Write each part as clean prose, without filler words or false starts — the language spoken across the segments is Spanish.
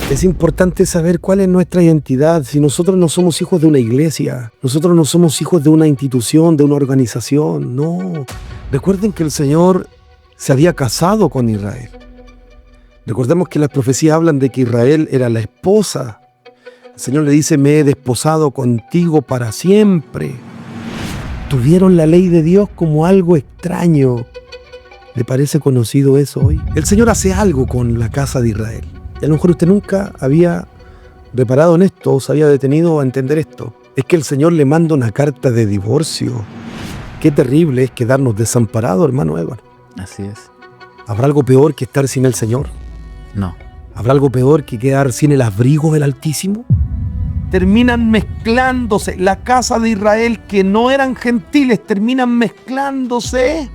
Es importante saber cuál es nuestra identidad. Si nosotros no somos hijos de una iglesia, nosotros no somos hijos de una institución, de una organización, no. Recuerden que el Señor se había casado con Israel. Recordemos que las profecías hablan de que Israel era la esposa. El Señor le dice, me he desposado contigo para siempre. Tuvieron la ley de Dios como algo extraño. ¿Le parece conocido eso hoy? El Señor hace algo con la casa de Israel. Y a lo mejor usted nunca había reparado en esto o se había detenido a entender esto. Es que el Señor le manda una carta de divorcio. Qué terrible es quedarnos desamparados, hermano Edward. Así es. ¿Habrá algo peor que estar sin el Señor? No. ¿Habrá algo peor que quedar sin el abrigo del Altísimo? Terminan mezclándose. La casa de Israel, que no eran gentiles, terminan mezclándose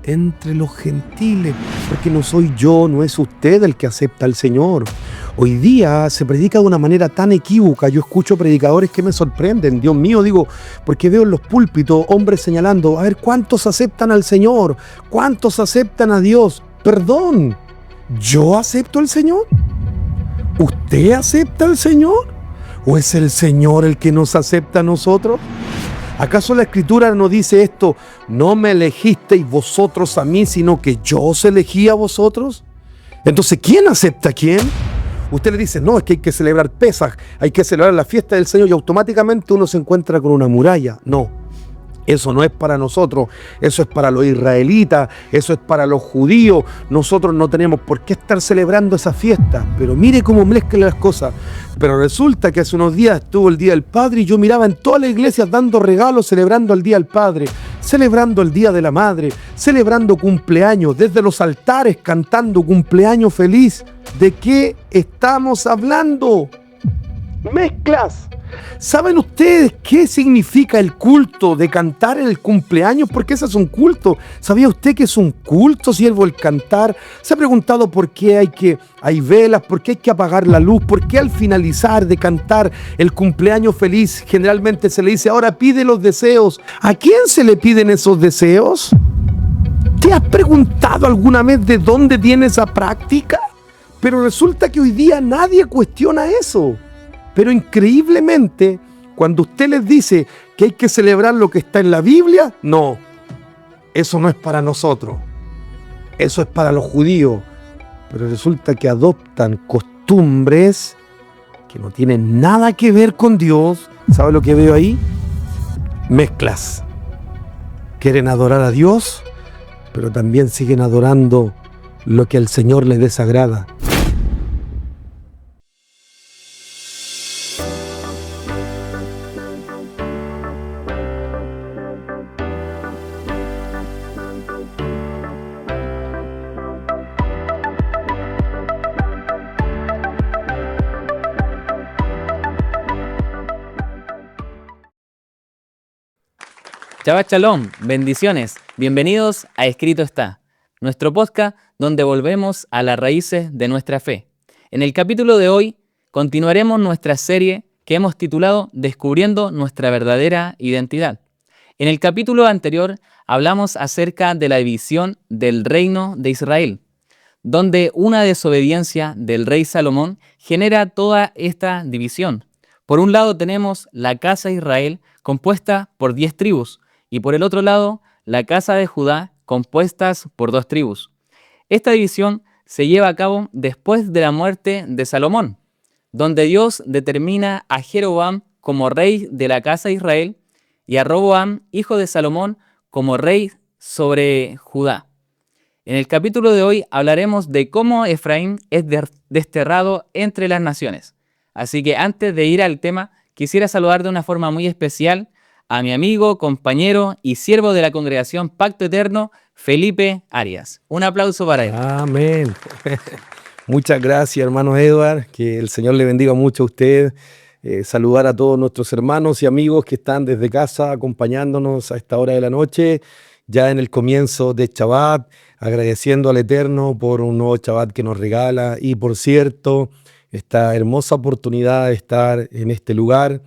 entre los gentiles, porque no soy yo, no es usted el que acepta al Señor. Hoy día se predica de una manera tan equívoca. Yo escucho predicadores que me sorprenden, Dios mío, digo, porque veo en los púlpitos hombres señalando, a ver, ¿cuántos aceptan al Señor? ¿Cuántos aceptan a Dios? Perdón, ¿yo acepto al Señor? ¿Usted acepta al Señor? ¿O es el Señor el que nos acepta a nosotros? ¿Acaso la Escritura no dice esto? No me elegisteis vosotros a mí, sino que yo os elegí a vosotros. Entonces, ¿quién acepta a quién? Usted le dice, no, es que hay que celebrar Pesaj, hay que celebrar la fiesta del Señor y automáticamente uno se encuentra con una muralla. No. Eso no es para nosotros, eso es para los israelitas, eso es para los judíos. Nosotros no tenemos por qué estar celebrando esa fiesta. Pero mire cómo mezclan las cosas. Pero resulta que hace unos días estuvo el Día del Padre y yo miraba en todas las iglesias dando regalos, celebrando el Día del Padre, celebrando el Día de la Madre, celebrando cumpleaños, desde los altares cantando cumpleaños feliz. ¿De qué estamos hablando? Mezclas. ¿Saben ustedes qué significa el culto de cantar en el cumpleaños? Porque ese es un culto. ¿Sabía usted que es un culto, siervo, el cantar? ¿Se ha preguntado por qué hay velas? ¿Por qué hay que apagar la luz? ¿Por qué al finalizar de cantar el cumpleaños feliz generalmente se le dice, ahora pide los deseos? ¿A quién se le piden esos deseos? ¿Te has preguntado alguna vez de dónde viene esa práctica? Pero resulta que hoy día nadie cuestiona eso. Pero increíblemente, cuando usted les dice que hay que celebrar lo que está en la Biblia, no, eso no es para nosotros, eso es para los judíos. Pero resulta que adoptan costumbres que no tienen nada que ver con Dios. ¿Sabe lo que veo ahí? Mezclas. Quieren adorar a Dios, pero también siguen adorando lo que al Señor le desagrada. Shabbat Shalom, bendiciones, bienvenidos a Escrito Está, nuestro podcast donde volvemos a las raíces de nuestra fe. En el capítulo de hoy continuaremos nuestra serie que hemos titulado Descubriendo nuestra verdadera identidad. En el capítulo anterior hablamos acerca de la división del reino de Israel, donde una desobediencia del rey Salomón genera toda esta división. Por un lado tenemos la casa de Israel compuesta por 10 tribus, y por el otro lado, la casa de Judá, compuestas por 2 tribus. Esta división se lleva a cabo después de la muerte de Salomón, donde Dios determina a Jeroboam como rey de la casa de Israel y a Roboam, hijo de Salomón, como rey sobre Judá. En el capítulo de hoy hablaremos de cómo Efraín es desterrado entre las naciones. Así que antes de ir al tema, quisiera saludar de una forma muy especial a mi amigo, compañero y siervo de la congregación Pacto Eterno, Felipe Arias. Un aplauso para él. Amén. Muchas gracias, hermano Edward. Que el Señor le bendiga mucho a usted. Saludar a todos nuestros hermanos y amigos que están desde casa acompañándonos a esta hora de la noche, ya en el comienzo de Shabbat, agradeciendo al Eterno por un nuevo Shabbat que nos regala y, por cierto, esta hermosa oportunidad de estar en este lugar,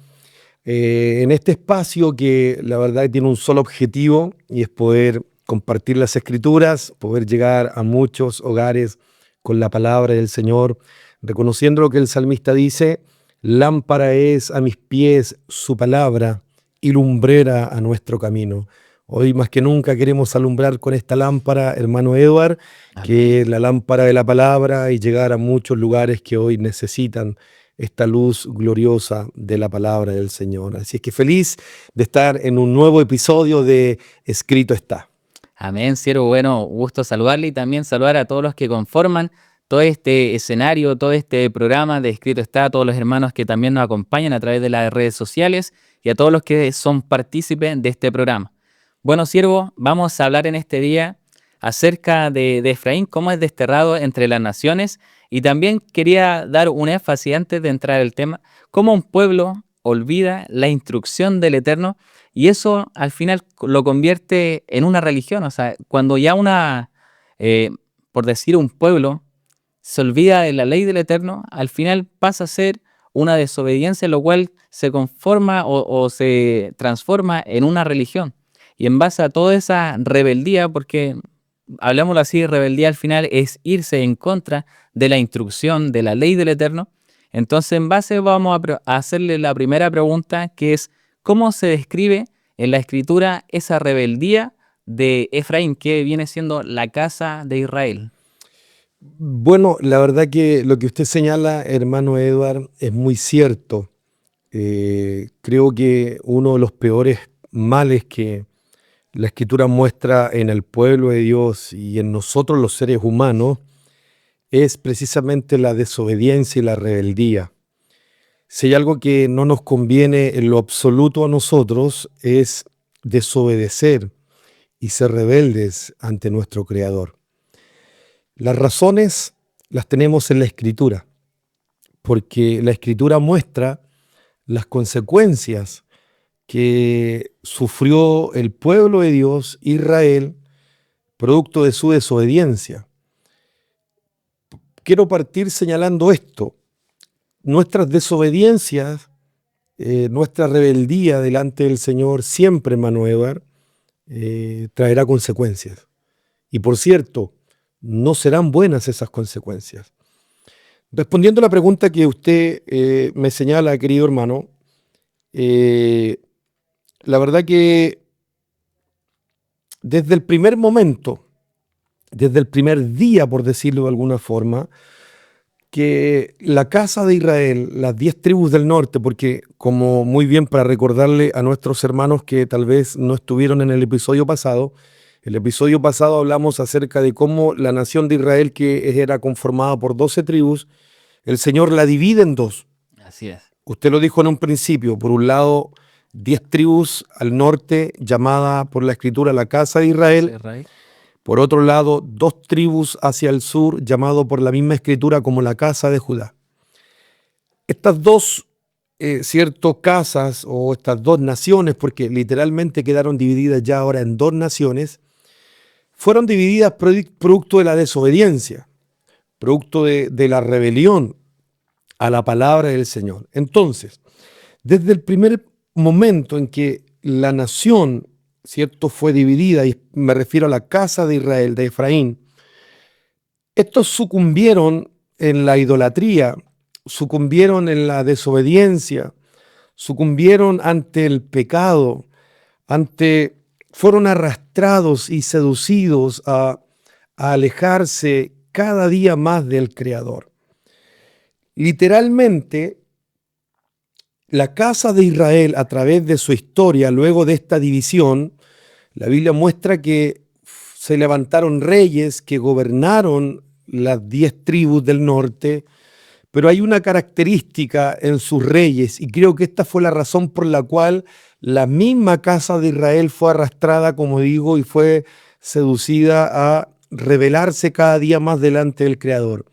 en este espacio que la verdad tiene un solo objetivo y es poder compartir las Escrituras, poder llegar a muchos hogares con la palabra del Señor. reconociendo lo que el salmista dice: lámpara es a mis pies su palabra y lumbrera a nuestro camino. Hoy más que nunca queremos alumbrar con esta lámpara, hermano Edward, que es la lámpara de la palabra, y llegar a muchos lugares que hoy necesitan esta luz gloriosa de la palabra del Señor. Así es que feliz de estar en un nuevo episodio de Escrito Está. Amén, siervo. Bueno, gusto saludarle y también saludar a todos los que conforman todo este escenario, todo este programa de Escrito Está, a todos los hermanos que también nos acompañan a través de las redes sociales y a todos los que son partícipes de este programa. Bueno, siervo, vamos a hablar en este día acerca de Efraín, cómo es desterrado entre las naciones, y también quería dar un énfasis antes de entrar al tema, cómo un pueblo olvida la instrucción del Eterno y eso al final lo convierte en una religión. O sea, cuando ya por decir un pueblo, se olvida de la ley del Eterno, al final pasa a ser una desobediencia, lo cual se conforma o se transforma en una religión. Y en base a toda esa rebeldía, porque hablemoslo así, rebeldía al final es irse en contra de la instrucción, de la ley del Eterno. Entonces, en base vamos a hacerle la primera pregunta, que es: ¿cómo se describe en la Escritura esa rebeldía de Efraín, que viene siendo la casa de Israel? Bueno, la verdad que lo que usted señala, hermano Edward, es muy cierto. Creo que uno de los peores males que la Escritura muestra en el pueblo de Dios y en nosotros los seres humanos es precisamente la desobediencia y la rebeldía. Si hay algo que no nos conviene en lo absoluto a nosotros, es desobedecer y ser rebeldes ante nuestro Creador. Las razones las tenemos en la Escritura, porque la Escritura muestra las consecuencias que sufrió el pueblo de Dios, Israel, producto de su desobediencia. Quiero partir señalando esto: nuestras desobediencias, nuestra rebeldía delante del Señor siempre, hermano Edward, traerá consecuencias. Y por cierto, no serán buenas esas consecuencias. Respondiendo a la pregunta que usted me señala, querido hermano, la verdad que desde el primer momento, desde el primer día, por decirlo de alguna forma, que la casa de Israel, las 10 tribus del norte, porque como muy bien para recordarle a nuestros hermanos que tal vez no estuvieron en el episodio pasado hablamos acerca de cómo la nación de Israel, que era conformada por 12 tribus, el Señor la divide en dos. Así es. Usted lo dijo en un principio: por un lado, 10 tribus al norte, llamada por la Escritura la casa de Israel. Por otro lado, 2 tribus hacia el sur, llamado por la misma Escritura como la casa de Judá. Estas dos casas, o estas 2 naciones, porque literalmente quedaron divididas ya ahora en 2 naciones, fueron divididas producto de la desobediencia, producto de la rebelión a la palabra del Señor. Entonces, desde el primer momento en que la nación, ¿cierto?, fue dividida, y me refiero a la casa de Israel, de Efraín, estos sucumbieron en la idolatría, sucumbieron en la desobediencia, sucumbieron ante el pecado, fueron arrastrados y seducidos a alejarse cada día más del Creador. Literalmente, la casa de Israel, a través de su historia, luego de esta división, la Biblia muestra que se levantaron reyes que gobernaron las 10 tribus del norte, pero hay una característica en sus reyes, y creo que esta fue la razón por la cual la misma casa de Israel fue arrastrada, como digo, y fue seducida a rebelarse cada día más delante del Creador.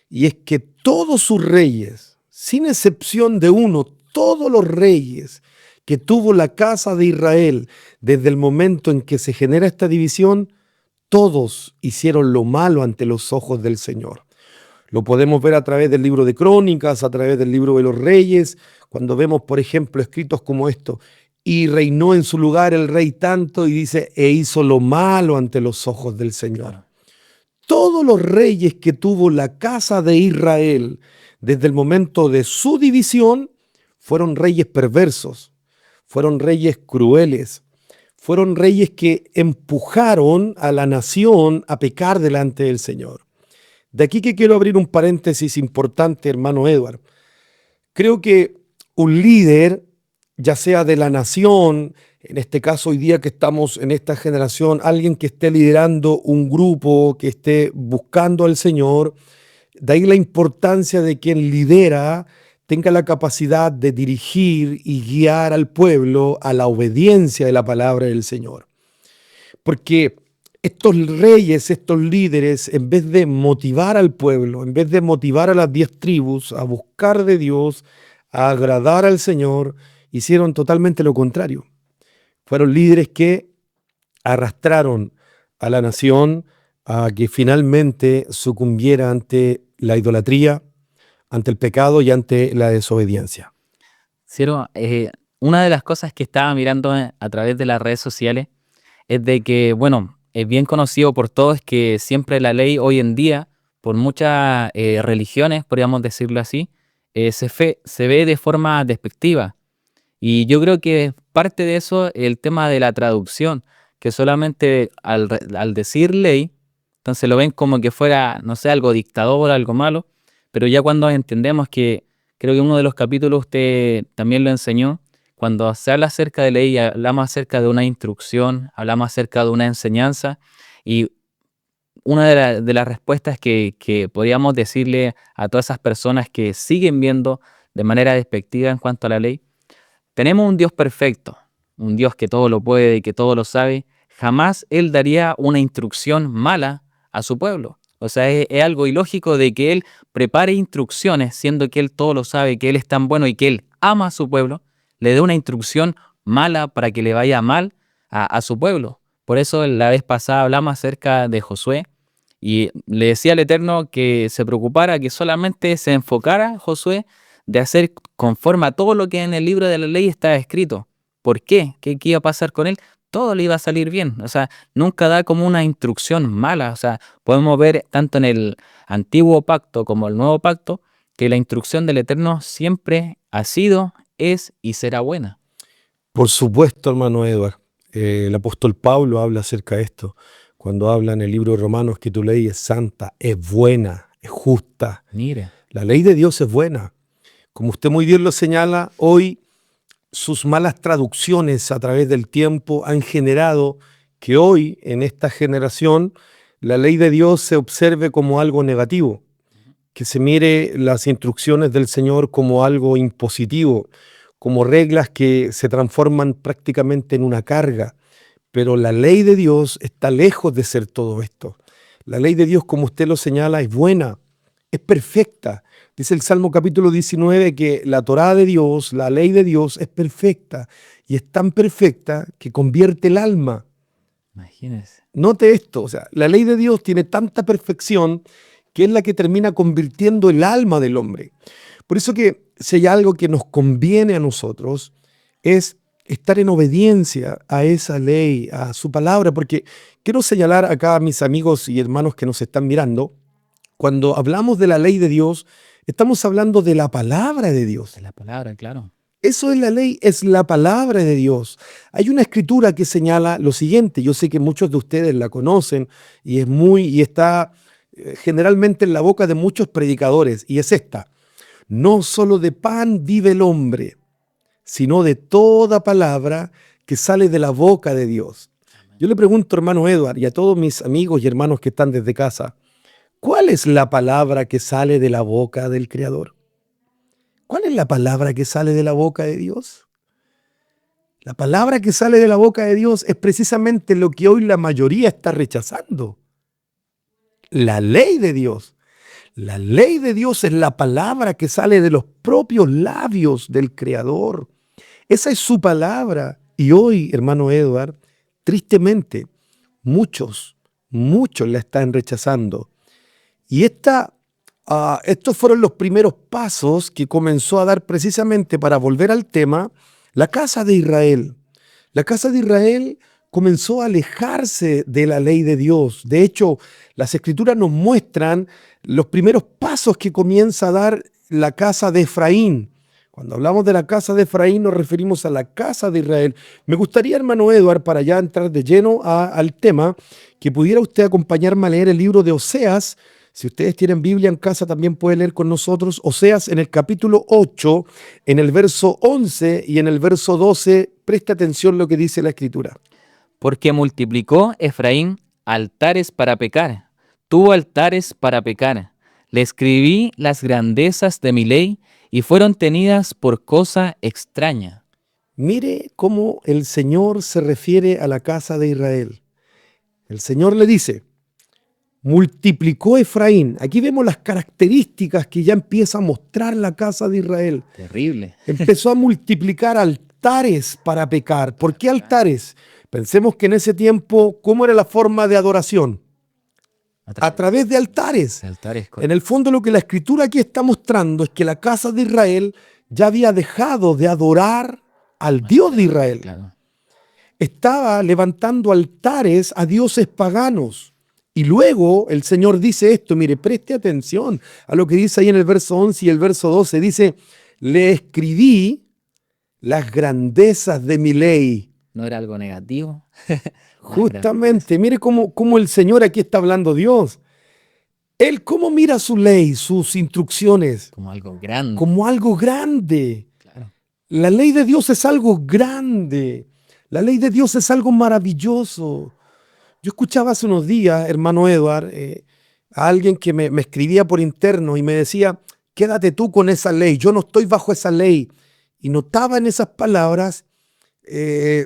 Y es que todos sus reyes, sin excepción de uno, todos los reyes que tuvo la casa de Israel desde el momento en que se genera esta división, todos hicieron lo malo ante los ojos del Señor. Lo podemos ver a través del libro de Crónicas, a través del libro de los Reyes, cuando vemos, por ejemplo, escritos como esto: y reinó en su lugar el rey tanto, y dice, e hizo lo malo ante los ojos del Señor. todos los reyes que tuvo la casa de Israel desde el momento de su división fueron reyes perversos, fueron reyes crueles, fueron reyes que empujaron a la nación a pecar delante del Señor. De aquí que quiero abrir un paréntesis importante, hermano Edward. Creo que un líder, ya sea de la nación, en este caso hoy día que estamos en esta generación, alguien que esté liderando un grupo, que esté buscando al Señor, de ahí la importancia de quien lidera tenga la capacidad de dirigir y guiar al pueblo a la obediencia de la palabra del Señor. Porque estos reyes, estos líderes, en vez de motivar al pueblo, en vez de motivar a las 10 tribus a buscar de Dios, a agradar al Señor, hicieron totalmente lo contrario. Fueron líderes que arrastraron a la nación a que finalmente sucumbiera ante la idolatría, ante el pecado y ante la desobediencia. Ciro, una de las cosas que estaba mirando a través de las redes sociales es de que, bueno, es bien conocido por todos que siempre la ley hoy en día, por muchas religiones, podríamos decirlo así, se ve de forma despectiva. Y yo creo que parte de eso es el tema de la traducción, que solamente al decir ley, entonces lo ven como que fuera, no sé, algo dictador, algo malo, pero ya cuando entendemos que, creo que uno de los capítulos usted también lo enseñó, cuando se habla acerca de ley, hablamos acerca de una instrucción, hablamos acerca de una enseñanza, y una de las respuestas que podríamos decirle a todas esas personas que siguen viendo de manera despectiva en cuanto a la ley, tenemos un Dios perfecto, un Dios que todo lo puede y que todo lo sabe. Jamás Él daría una instrucción mala a su pueblo. O sea, es algo ilógico de que Él prepare instrucciones, siendo que Él todo lo sabe, que Él es tan bueno y que Él ama a su pueblo, le dé una instrucción mala para que le vaya mal a su pueblo. Por eso la vez pasada hablamos acerca de Josué y le decía al Eterno que se preocupara, que solamente se enfocara Josué de hacer conforme a todo lo que en el libro de la ley está escrito. ¿Por qué? ¿Qué iba a pasar con él? Todo le iba a salir bien. O sea, nunca da como una instrucción mala. O sea, podemos ver tanto en el antiguo pacto como el nuevo pacto que la instrucción del Eterno siempre ha sido, es y será buena. Por supuesto, hermano Edward. El apóstol Pablo habla acerca de esto. Cuando habla en el libro de Romanos que tu ley es santa, es buena, es justa. Mire. La ley de Dios es buena. Como usted muy bien lo señala, hoy sus malas traducciones a través del tiempo han generado que hoy, en esta generación, la ley de Dios se observe como algo negativo, que se mire las instrucciones del Señor como algo impositivo, como reglas que se transforman prácticamente en una carga. Pero la ley de Dios está lejos de ser todo esto. La ley de Dios, como usted lo señala, es buena, es perfecta. Dice el Salmo capítulo 19 que la Torá de Dios, la ley de Dios es perfecta y es tan perfecta que convierte el alma. Imagínese. Note esto, o sea, la ley de Dios tiene tanta perfección que es la que termina convirtiendo el alma del hombre. Por eso que si hay algo que nos conviene a nosotros es estar en obediencia a esa ley, a su palabra, porque quiero señalar acá a mis amigos y hermanos que nos están mirando, cuando hablamos de la ley de Dios, estamos hablando de la palabra de Dios. De la palabra, claro. Eso es la ley, es la palabra de Dios. Hay una escritura que señala lo siguiente, yo sé que muchos de ustedes la conocen y está generalmente en la boca de muchos predicadores, y es esta: no solo de pan vive el hombre, sino de toda palabra que sale de la boca de Dios. Yo le pregunto, hermano Edward, y a todos mis amigos y hermanos que están desde casa, ¿cuál es la palabra que sale de la boca del Creador? ¿Cuál es la palabra que sale de la boca de Dios? La palabra que sale de la boca de Dios es precisamente lo que hoy la mayoría está rechazando. La ley de Dios. La ley de Dios es la palabra que sale de los propios labios del Creador. Esa es su palabra. Y hoy, hermano Edward, tristemente, muchos la están rechazando. Y estos fueron los primeros pasos que comenzó a dar precisamente, para volver al tema, la casa de Israel. La casa de Israel comenzó a alejarse de la ley de Dios. De hecho, las Escrituras nos muestran los primeros pasos que comienza a dar la casa de Efraín. Cuando hablamos de la casa de Efraín nos referimos a la casa de Israel. Me gustaría, hermano Edward, para ya entrar de lleno al tema, que pudiera usted acompañarme a leer el libro de Oseas. Si ustedes tienen Biblia en casa, también puede leer con nosotros Oseas en el capítulo 8, en el verso 11 y en el verso 12. Preste atención a lo que dice la Escritura. Porque multiplicó Efraín altares para pecar, tuvo altares para pecar. Le escribí las grandezas de mi ley y fueron tenidas por cosa extraña. Mire cómo el Señor se refiere a la casa de Israel. El Señor le dice, multiplicó Efraín. Aquí vemos las características que ya empieza a mostrar la casa de Israel. Terrible. Empezó a multiplicar altares para pecar. ¿Por qué altares? Pensemos que en ese tiempo, ¿cómo era la forma de adoración? A través de altares. En el fondo, lo que la Escritura aquí está mostrando es que la casa de Israel ya había dejado de adorar al Dios de Israel. Claro. Estaba levantando altares a dioses paganos. Y luego el Señor dice esto, mire, preste atención a lo que dice ahí en el verso 11 y el verso 12. Dice, le escribí las grandezas de mi ley. ¿No era algo negativo? Justamente, mire cómo el Señor aquí está hablando Dios. Él cómo mira su ley, sus instrucciones. Como algo grande. Como algo grande. Claro. La ley de Dios es algo grande. La ley de Dios es algo maravilloso. Yo escuchaba hace unos días, hermano Edward, a alguien que me escribía por interno y me decía, quédate tú con esa ley, yo no estoy bajo esa ley. Y notaba en esas palabras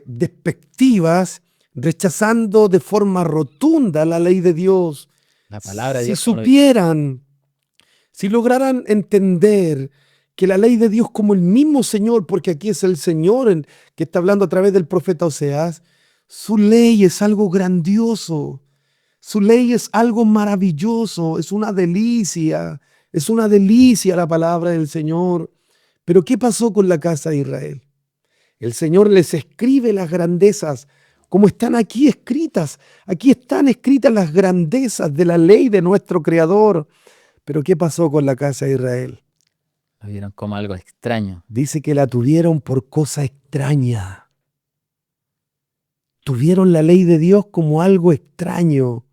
despectivas, rechazando de forma rotunda la ley de Dios. La palabra de Si Dios. supieran, si lograran entender que la ley de Dios como el mismo Señor, porque aquí es el Señor que está hablando a través del profeta Oseas, su ley es algo grandioso, su ley es algo maravilloso, es una delicia la palabra del Señor. Pero ¿qué pasó con la casa de Israel? El Señor les escribe las grandezas, como están aquí escritas. Aquí están escritas las grandezas de la ley de nuestro Creador. Pero ¿qué pasó con la casa de Israel? Lo vieron como algo extraño. Dice que la tuvieron por cosa extraña. Tuvieron la ley de Dios como algo extraño.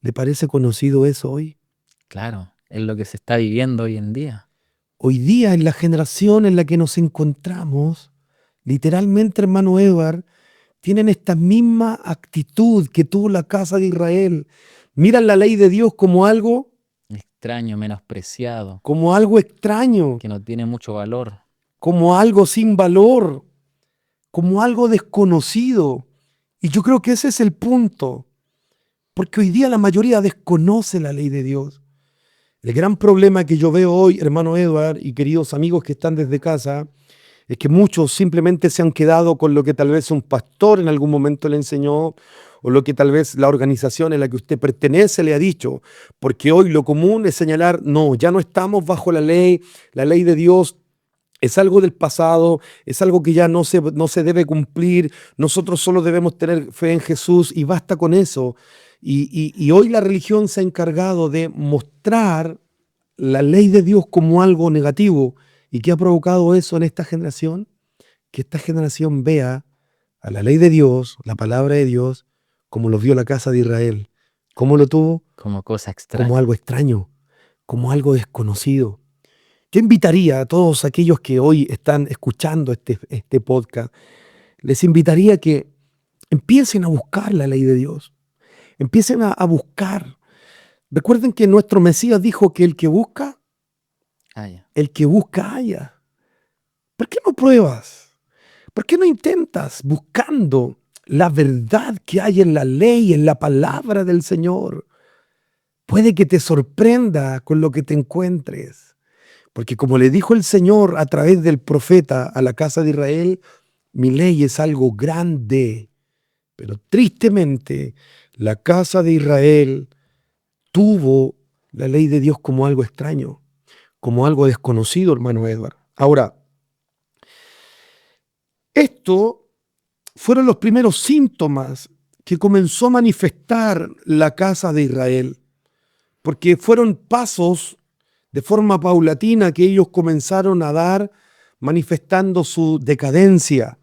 ¿Le parece conocido eso hoy? Claro, es lo que se está viviendo hoy en día. Hoy día, en la generación en la que nos encontramos, literalmente, hermano Edward, tienen esta misma actitud que tuvo la casa de Israel. Miran la ley de Dios como algo extraño, menospreciado, como algo extraño, que no tiene mucho valor, como algo sin valor, como algo desconocido. Y yo creo que ese es el punto, porque hoy día la mayoría desconoce la ley de Dios. El gran problema que yo veo hoy, hermano Edward y queridos amigos que están desde casa, es que muchos simplemente se han quedado con lo que tal vez un pastor en algún momento le enseñó, o lo que tal vez la organización en la que usted pertenece le ha dicho, porque hoy lo común es señalar, no, ya no estamos bajo la ley de Dios es algo del pasado, es algo que ya no se debe cumplir, nosotros solo debemos tener fe en Jesús y basta con eso. Y hoy la religión se ha encargado de mostrar la ley de Dios como algo negativo. ¿Y qué ha provocado eso en esta generación? Que esta generación vea a la ley de Dios, la palabra de Dios, como lo vio la casa de Israel. ¿Cómo lo tuvo? como cosa extraña. Como algo extraño, como algo desconocido. Yo invitaría a todos aquellos que hoy están escuchando este podcast, les invitaría a que empiecen a buscar la ley de Dios. Empiecen a buscar. Recuerden que nuestro Mesías dijo que el que busca halla. ¿Por qué no pruebas? ¿Por qué no intentas buscando la verdad que hay en la ley, en la palabra del Señor? Puede que te sorprenda con lo que te encuentres. Porque como le dijo el Señor a través del profeta a la casa de Israel, mi ley es algo grande. Pero tristemente, la casa de Israel tuvo la ley de Dios como algo extraño, como algo desconocido, hermano Edward. Ahora, esto fueron los primeros síntomas que comenzó a manifestar la casa de Israel, porque fueron pasos de forma paulatina que ellos comenzaron a dar, manifestando su decadencia,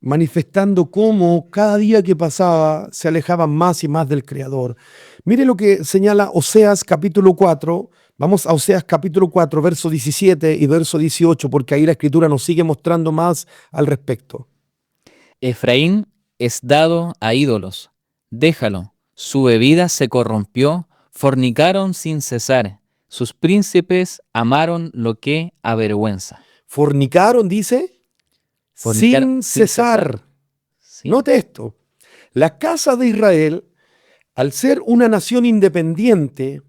manifestando cómo cada día que pasaba se alejaban más y más del Creador. Mire lo que señala Oseas capítulo 4, vamos a Oseas capítulo 4, verso 17 y verso 18, porque ahí la Escritura nos sigue mostrando más al respecto. Efraín es dado a ídolos, déjalo, su bebida se corrompió, fornicaron sin cesar, sus príncipes amaron lo que avergüenza. Fornicaron, dice, sin cesar. Sí. Note esto, la casa de Israel, al ser una nación independiente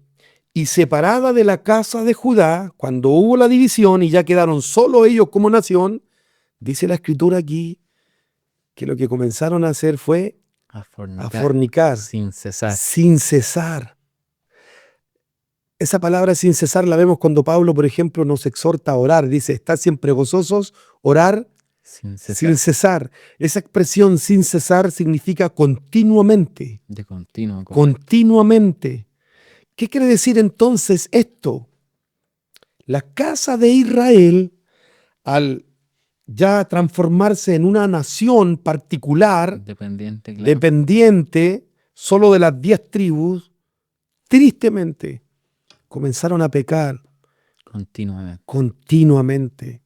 y separada de la casa de Judá, cuando hubo la división y ya quedaron solo ellos como nación, dice la Escritura aquí, que lo que comenzaron a hacer fue a fornicar sin cesar. Sin cesar. Esa palabra sin cesar la vemos cuando Pablo, por ejemplo, nos exhorta a orar. Dice, estad siempre gozosos, orar sin cesar. Esa expresión sin cesar significa continuamente. De continuo. Continuamente. ¿Qué quiere decir entonces esto? La casa de Israel, al ya transformarse en una nación particular, dependiente solo de las 10 tribus, tristemente comenzaron a pecar continuamente.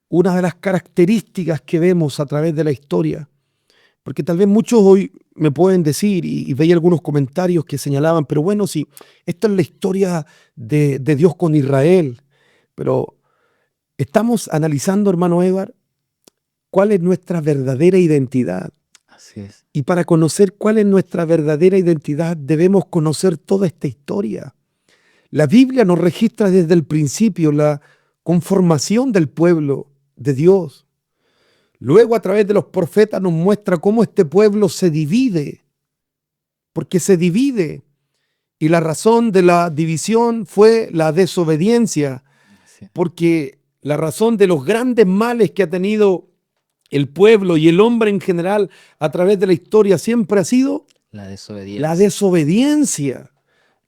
Una de las características que vemos a través de la historia, porque tal vez muchos hoy me pueden decir, y veía algunos comentarios que señalaban, pero bueno, sí, esta es la historia de Dios con Israel, pero estamos analizando, hermano Edward, cuál es nuestra verdadera identidad. Así es. Y para conocer cuál es nuestra verdadera identidad, debemos conocer toda esta historia. La Biblia nos registra desde el principio la conformación del pueblo de Dios. Luego, a través de los profetas, nos muestra cómo este pueblo se divide, porque se divide. Y la razón de la división fue la desobediencia, porque la razón de los grandes males que ha tenido el pueblo y el hombre en general a través de la historia siempre ha sido la desobediencia.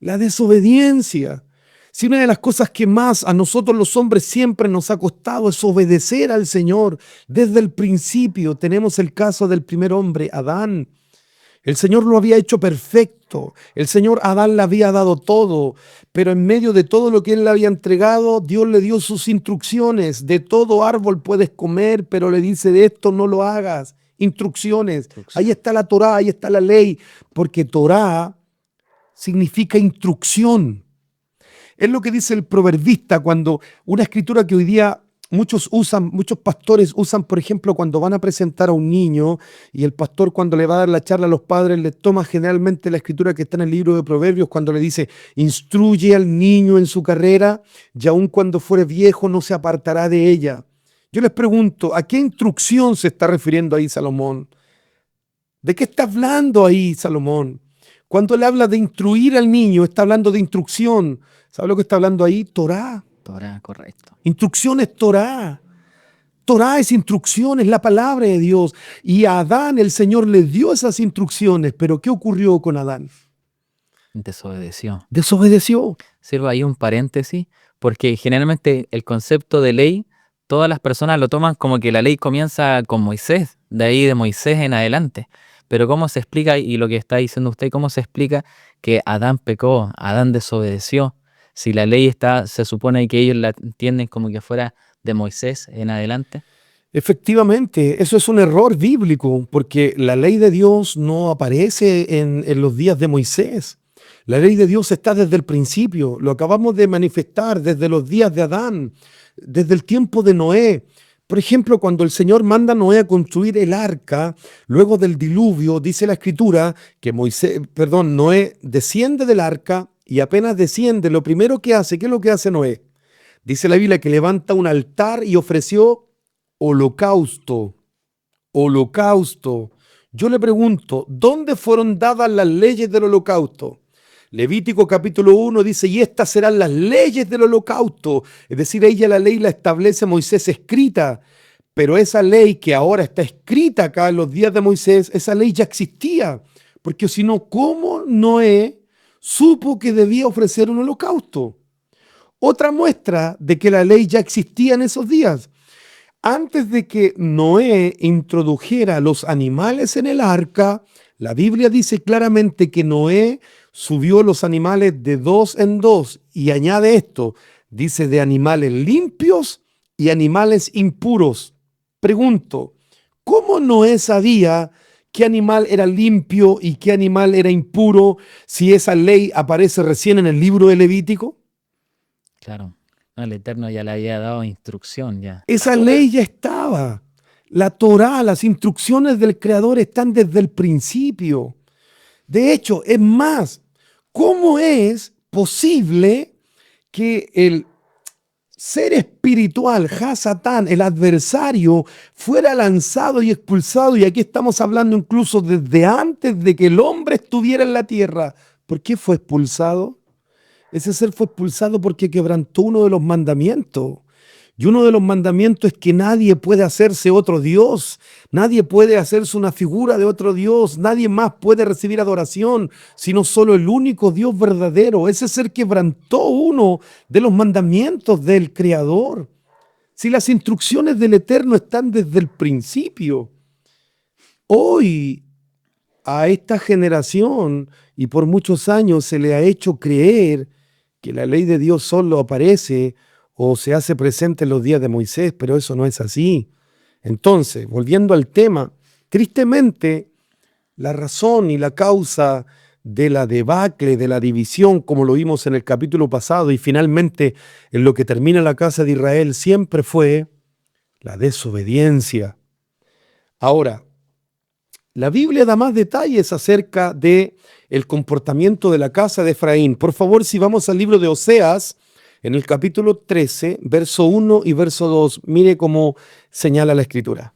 La desobediencia. Si una de las cosas que más a nosotros los hombres siempre nos ha costado es obedecer al Señor. Desde el principio tenemos el caso del primer hombre, Adán. El Señor lo había hecho perfecto. El Señor a Adán le había dado todo, pero en medio de todo lo que él le había entregado, Dios le dio sus instrucciones. De todo árbol puedes comer, pero le dice, de esto no lo hagas. Instrucciones. Ahí está la Torá, ahí está la ley, porque Torá significa instrucción. Es lo que dice el proverbista cuando una escritura que hoy día muchos pastores usan, por ejemplo, cuando van a presentar a un niño y el pastor cuando le va a dar la charla a los padres le toma generalmente la escritura que está en el libro de Proverbios cuando le dice, instruye al niño en su carrera y aun cuando fuere viejo no se apartará de ella. Yo les pregunto, ¿a qué instrucción se está refiriendo ahí Salomón? ¿De qué está hablando ahí Salomón? Cuando él habla de instruir al niño, está hablando de instrucción. ¿Sabe lo que está hablando ahí? Torá. Torá, correcto. Instrucción es Torá. Torá es instrucción, es la palabra de Dios. Y a Adán el Señor le dio esas instrucciones. Pero ¿qué ocurrió con Adán? Desobedeció. Sirvo ahí un paréntesis, porque generalmente el concepto de ley, todas las personas lo toman como que la ley comienza con Moisés, de ahí de Moisés en adelante. Pero ¿cómo se explica, y lo que está diciendo usted, cómo se explica que Adán pecó, Adán desobedeció? Si la ley se supone que ellos la entienden como que fuera de Moisés en adelante. Efectivamente, eso es un error bíblico, porque la ley de Dios no aparece en los días de Moisés. La ley de Dios está desde el principio, lo acabamos de manifestar desde los días de Adán, desde el tiempo de Noé. Por ejemplo, cuando el Señor manda a Noé a construir el arca, luego del diluvio, dice la Escritura que Noé desciende del arca y apenas desciende, lo primero que hace, ¿qué es lo que hace Noé? Dice la Biblia que levanta un altar y ofreció holocausto. Holocausto. Yo le pregunto, ¿dónde fueron dadas las leyes del holocausto? Levítico capítulo 1 dice, y estas serán las leyes del holocausto. Es decir, ella la ley la establece Moisés escrita, Pero esa ley que ahora está escrita acá en los días de Moisés, esa ley ya existía. Porque si no, ¿cómo Noé supo que debía ofrecer un holocausto? Otra muestra de que la ley ya existía en esos días. Antes de que Noé introdujera los animales en el arca, la Biblia dice claramente que Noé subió los animales de 2 en 2 y añade esto, dice de animales limpios y animales impuros. Pregunto, ¿cómo Noé sabía qué animal era limpio y qué animal era impuro si esa ley aparece recién en el libro de Levítico? Claro. No, el Eterno ya le había dado instrucción ya. Esa ley ya estaba. La Torá, las instrucciones del Creador están desde el principio. De hecho, es más, ¿cómo es posible que el ser espiritual, Hasatán, el adversario, fuera lanzado y expulsado? Y aquí estamos hablando incluso desde antes de que el hombre estuviera en la tierra. ¿Por qué fue expulsado? Ese ser fue expulsado porque quebrantó uno de los mandamientos. Y uno de los mandamientos es que nadie puede hacerse otro Dios. Nadie puede hacerse una figura de otro Dios. Nadie más puede recibir adoración, sino solo el único Dios verdadero. Ese ser quebrantó uno de los mandamientos del Creador. Si las instrucciones del Eterno están desde el principio, hoy a esta generación y por muchos años se le ha hecho creer que la ley de Dios solo aparece o se hace presente en los días de Moisés, pero eso no es así. Entonces, volviendo al tema, tristemente, la razón y la causa de la debacle, de la división, como lo vimos en el capítulo pasado, y finalmente en lo que termina la casa de Israel, siempre fue la desobediencia. Ahora, la Biblia da más detalles acerca de el comportamiento de la casa de Efraín. Por favor, si vamos al libro de Oseas, en el capítulo 13, verso 1 y verso 2, mire cómo señala la Escritura.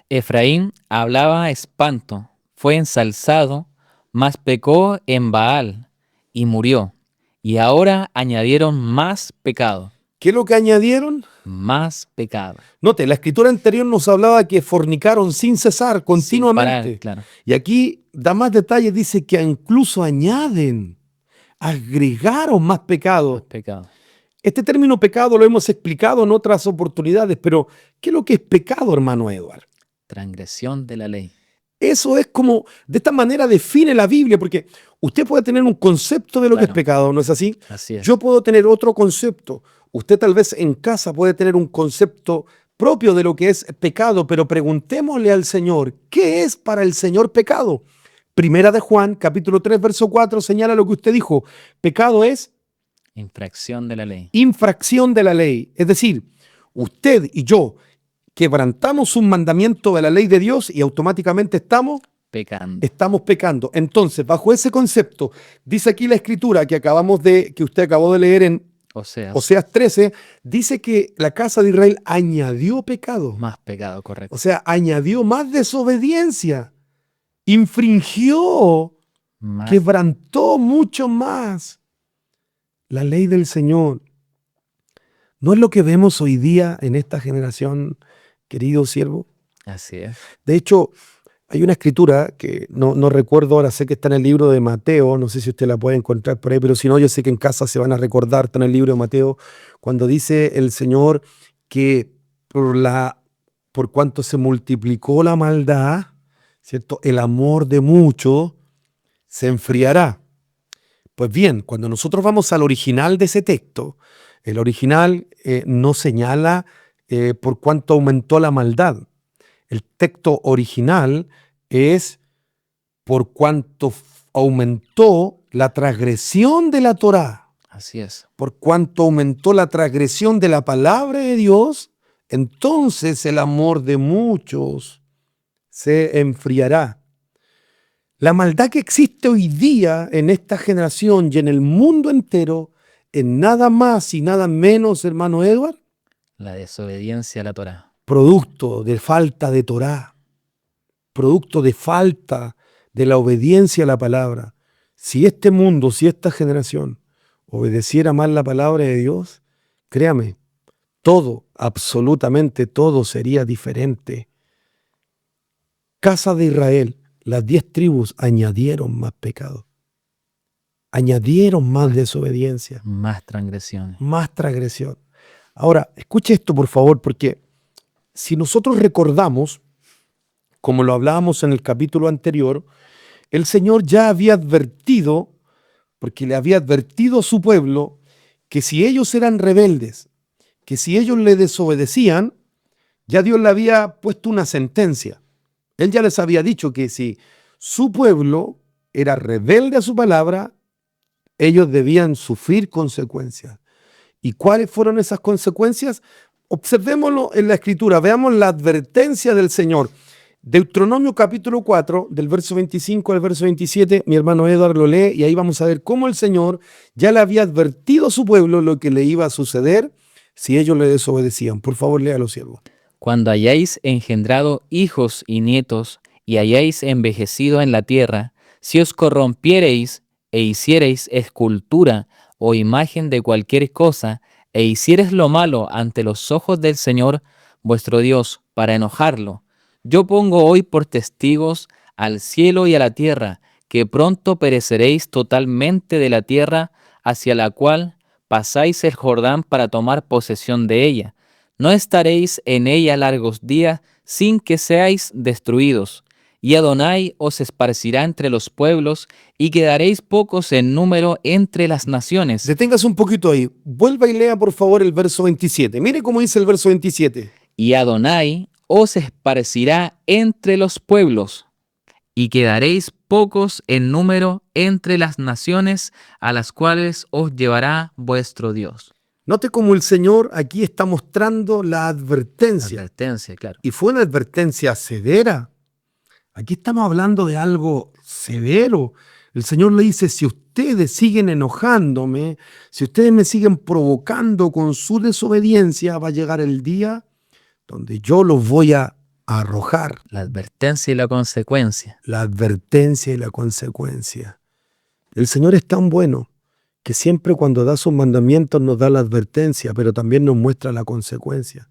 Efraín hablaba espanto, fue ensalzado, mas pecó en Baal y murió. Y ahora añadieron más pecado. ¿Qué es lo que añadieron? Más pecado. Note, la Escritura anterior nos hablaba que fornicaron sin cesar, continuamente. Sin parar, claro. Y aquí da más detalles, dice que incluso añaden, agregaron más pecado. Más pecado. Este término pecado lo hemos explicado en otras oportunidades, pero ¿qué es lo que es pecado, hermano Edward? Transgresión de la ley. Eso es como, de esta manera define la Biblia, porque usted puede tener un concepto de lo que es Claro. pecado, ¿no es así? Así es. Yo puedo tener otro concepto. Usted tal vez en casa puede tener un concepto propio de lo que es pecado, pero preguntémosle al Señor, ¿qué es para el Señor pecado? Primera de Juan, capítulo 3, verso 4, señala lo que usted dijo. Pecado es Infracción de la ley. infracción de la ley. Es decir, usted y yo quebrantamos un mandamiento de la ley de Dios y automáticamente estamos pecando. Entonces, bajo ese concepto, dice aquí la Escritura que usted acabó de leer en Oseas 13, dice que la casa de Israel añadió pecado. Más pecado, correcto. O sea, añadió más desobediencia, infringió, quebrantó mucho más la ley del Señor. ¿No es lo que vemos hoy día en esta generación, querido siervo? Así es. De hecho, hay una escritura que no recuerdo ahora, sé que está en el libro de Mateo, no sé si usted la puede encontrar por ahí, pero si no, yo sé que en casa se van a recordar, está en el libro de Mateo, cuando dice el Señor que por cuanto se multiplicó la maldad, ¿cierto? El amor de muchos se enfriará. Pues bien, cuando nosotros vamos al original de ese texto, el original no señala por cuánto aumentó la maldad. El texto original es por cuánto aumentó la transgresión de la Torá. Así es. Por cuánto aumentó la transgresión de la palabra de Dios, entonces el amor de muchos se enfriará. La maldad que existe hoy día en esta generación y en el mundo entero, en nada más y nada menos, hermano Edward, La desobediencia a la Torá. Producto de falta de Torá, producto de falta de la obediencia a la palabra. Si este mundo, si esta generación obedeciera más la palabra de Dios, créame, todo, absolutamente todo sería diferente. Casa de Israel, las 10 tribus añadieron más pecado, añadieron más desobediencia, Más transgresiones. más transgresión. Ahora, escuche esto por favor, porque si nosotros recordamos, como lo hablábamos en el capítulo anterior, el Señor ya había advertido, porque le había advertido a su pueblo, que si ellos eran rebeldes, que si ellos le desobedecían, ya Dios le había puesto una sentencia. Él ya les había dicho que si su pueblo era rebelde a su palabra, ellos debían sufrir consecuencias. ¿Y cuáles fueron esas consecuencias? Observémoslo en la Escritura, veamos la advertencia del Señor. Deuteronomio capítulo 4, del verso 25 al verso 27, mi hermano Edward lo lee y ahí vamos a ver cómo el Señor ya le había advertido a su pueblo lo que le iba a suceder si ellos le desobedecían. Por favor, léalo, siervo. Cuando hayáis engendrado hijos y nietos, y hayáis envejecido en la tierra, si os corrompiereis e hiciereis escultura o imagen de cualquier cosa, e hiciereis lo malo ante los ojos del Señor, vuestro Dios, para enojarlo, yo pongo hoy por testigos al cielo y a la tierra, que pronto pereceréis totalmente de la tierra hacia la cual pasáis el Jordán para tomar posesión de ella. No estaréis en ella largos días sin que seáis destruidos. Y Adonai os esparcirá entre los pueblos, y quedaréis pocos en número entre las naciones. Deténgase un poquito ahí. Vuelva y lea por favor el verso 27. Mire cómo dice el verso 27. Y Adonai os esparcirá entre los pueblos, y quedaréis pocos en número entre las naciones a las cuales os llevará vuestro Dios. Note cómo el Señor aquí está mostrando la advertencia. Advertencia, claro. Y fue una advertencia severa. Aquí estamos hablando de algo severo. El Señor le dice, si ustedes siguen enojándome, si ustedes me siguen provocando con su desobediencia, va a llegar el día donde yo los voy a arrojar. La advertencia y la consecuencia. La advertencia y la consecuencia. El Señor es tan bueno que siempre cuando da sus mandamientos nos da la advertencia, pero también nos muestra la consecuencia.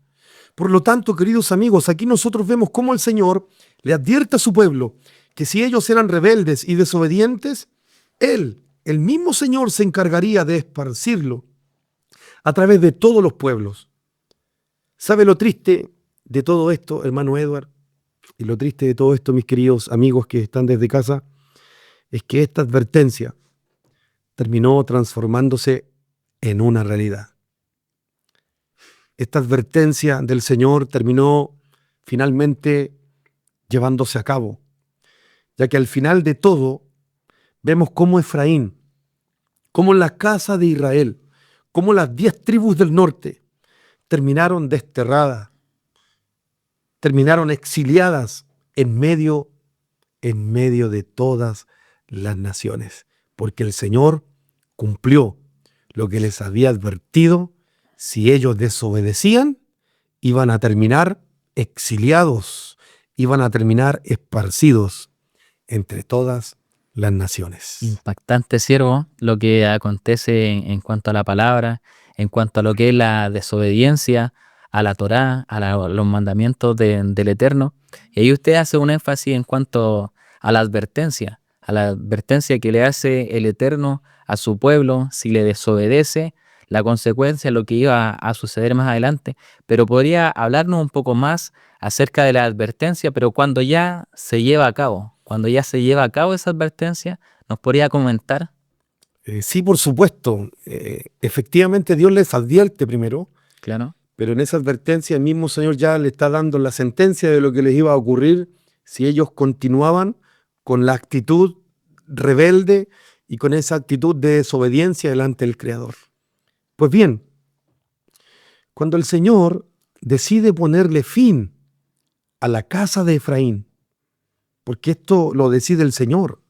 Por lo tanto, queridos amigos, aquí nosotros vemos cómo el Señor le advierte a su pueblo que si ellos eran rebeldes y desobedientes, Él, el mismo Señor, se encargaría de esparcirlo a través de todos los pueblos. ¿Sabe lo triste de todo esto, hermano Edward? Y lo triste de todo esto, mis queridos amigos que están desde casa, es que esta advertencia terminó transformándose en una realidad. Esta advertencia del Señor terminó finalmente llevándose a cabo, ya que al final de todo vemos cómo Efraín, cómo la casa de Israel, cómo las 10 tribus del norte terminaron desterradas, terminaron exiliadas en medio de todas las naciones, porque el Señor cumplió lo que les había advertido. Si ellos desobedecían, iban a terminar exiliados, iban a terminar esparcidos entre todas las naciones. Impactante, siervo, lo que acontece en cuanto a la palabra, en cuanto a lo que es la desobediencia a la Torá, los mandamientos del Eterno. Y ahí usted hace un énfasis en cuanto a la advertencia que le hace el Eterno a su pueblo si le desobedece, la consecuencia es lo que iba a suceder más adelante. Pero podría hablarnos un poco más acerca de la advertencia, pero cuando ya se lleva a cabo, esa advertencia, ¿nos podría comentar? Sí, por supuesto. Efectivamente, Dios les advierte primero. Claro. Pero en esa advertencia el mismo Señor ya le está dando la sentencia de lo que les iba a ocurrir si ellos continuaban con la actitud rebelde y con esa actitud de desobediencia delante del Creador. Pues bien, cuando el Señor decide ponerle fin a la casa de Efraín, porque esto lo decide el Señor,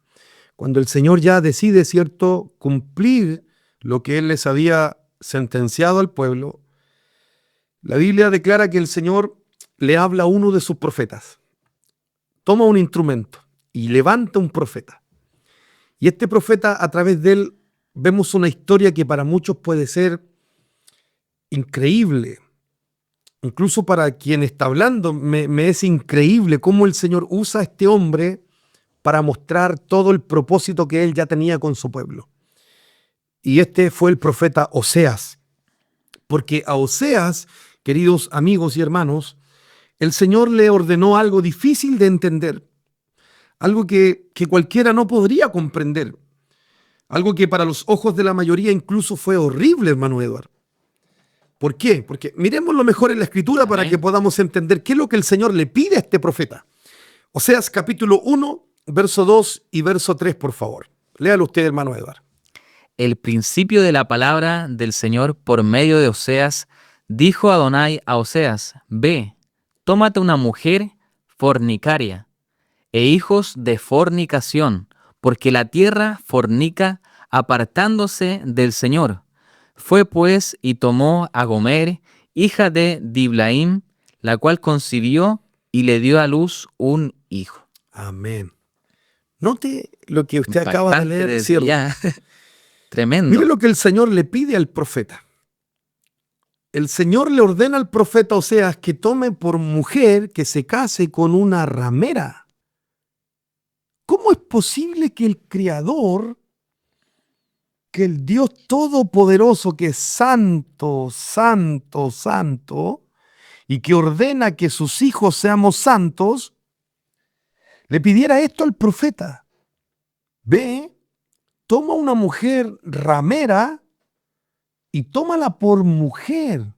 cuando el Señor ya decide, ¿cierto?, cumplir lo que Él les había sentenciado al pueblo, la Biblia declara que el Señor le habla a uno de sus profetas. Toma un instrumento y levanta un profeta. Y este profeta, a través de él, vemos una historia que para muchos puede ser increíble, Incluso para quien está hablando, me es increíble cómo el Señor usa a este hombre para mostrar todo el propósito que él ya tenía con su pueblo. Y este fue el profeta Oseas. Porque a Oseas, queridos amigos y hermanos, el Señor le ordenó algo difícil de entender, algo que cualquiera no podría comprender, algo que para los ojos de la mayoría incluso fue horrible, hermano Eduardo. ¿Por qué? Porque miremos lo mejor en la Escritura para que podamos entender qué es lo que el Señor le pide a este profeta. Oseas capítulo 1, verso 2 y verso 3, por favor. Léalo usted, hermano Eduardo. El principio de la palabra del Señor por medio de Oseas, dijo Adonai a Oseas: Ve, tómate una mujer fornicaria e hijos de fornicación, porque la tierra fornica apartándose del Señor. Fue pues y tomó a Gomer, hija de Diblaim, la cual concibió y le dio a luz un hijo. Amén. Note lo que usted acaba de leer, ¿cierto? Tremendo. Mire lo que el Señor le pide al profeta. El Señor le ordena al profeta Oseas que tome por mujer, que se case con una ramera. ¿Cómo es posible que el Creador, que el Dios Todopoderoso, que es santo, santo, santo, y que ordena que sus hijos seamos santos, le pidiera esto al profeta? Ve, toma una mujer ramera y tómala por mujer.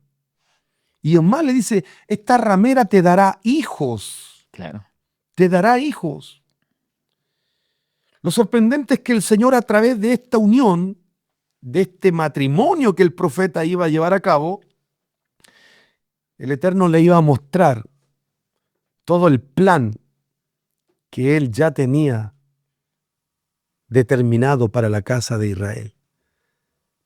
Y además le dice, esta ramera te dará hijos. Claro. Te dará hijos. Lo sorprendente es que el Señor, a través de esta unión, de este matrimonio que el profeta iba a llevar a cabo, el Eterno le iba a mostrar todo el plan que él ya tenía determinado para la casa de Israel.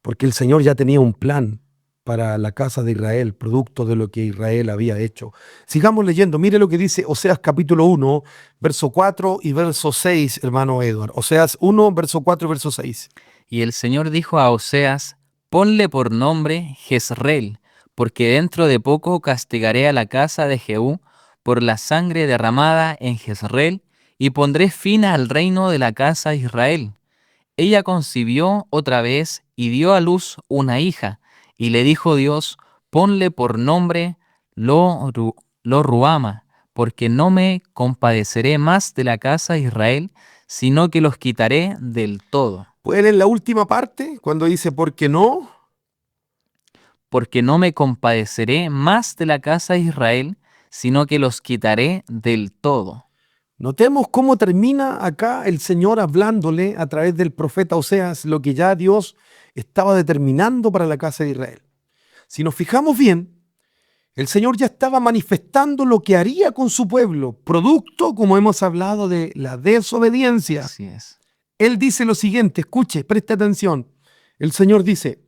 Porque el Señor ya tenía un plan para la casa de Israel, producto de lo que Israel había hecho. Sigamos leyendo. Mire lo que dice Oseas capítulo 1, verso 4 y verso 6, hermano Edward. Oseas 1, verso 4 y verso 6. Y el Señor dijo a Oseas: Ponle por nombre Jezreel, porque dentro de poco castigaré a la casa de Jehú por la sangre derramada en Jezreel, y pondré fin al reino de la casa de Israel. Ella concibió otra vez y dio a luz una hija, y le dijo Dios: Ponle por nombre Lo-Ruama, porque no me compadeceré más de la casa de Israel, sino que los quitaré del todo. ¿Puede leer la última parte cuando dice por qué no? Porque no me compadeceré más de la casa de Israel, sino que los quitaré del todo. Notemos cómo termina acá el Señor hablándole a través del profeta Oseas lo que ya Dios estaba determinando para la casa de Israel. Si nos fijamos bien, el Señor ya estaba manifestando lo que haría con su pueblo, producto, como hemos hablado, de la desobediencia. Así es. Él dice lo siguiente, escuche, preste atención. El Señor dice,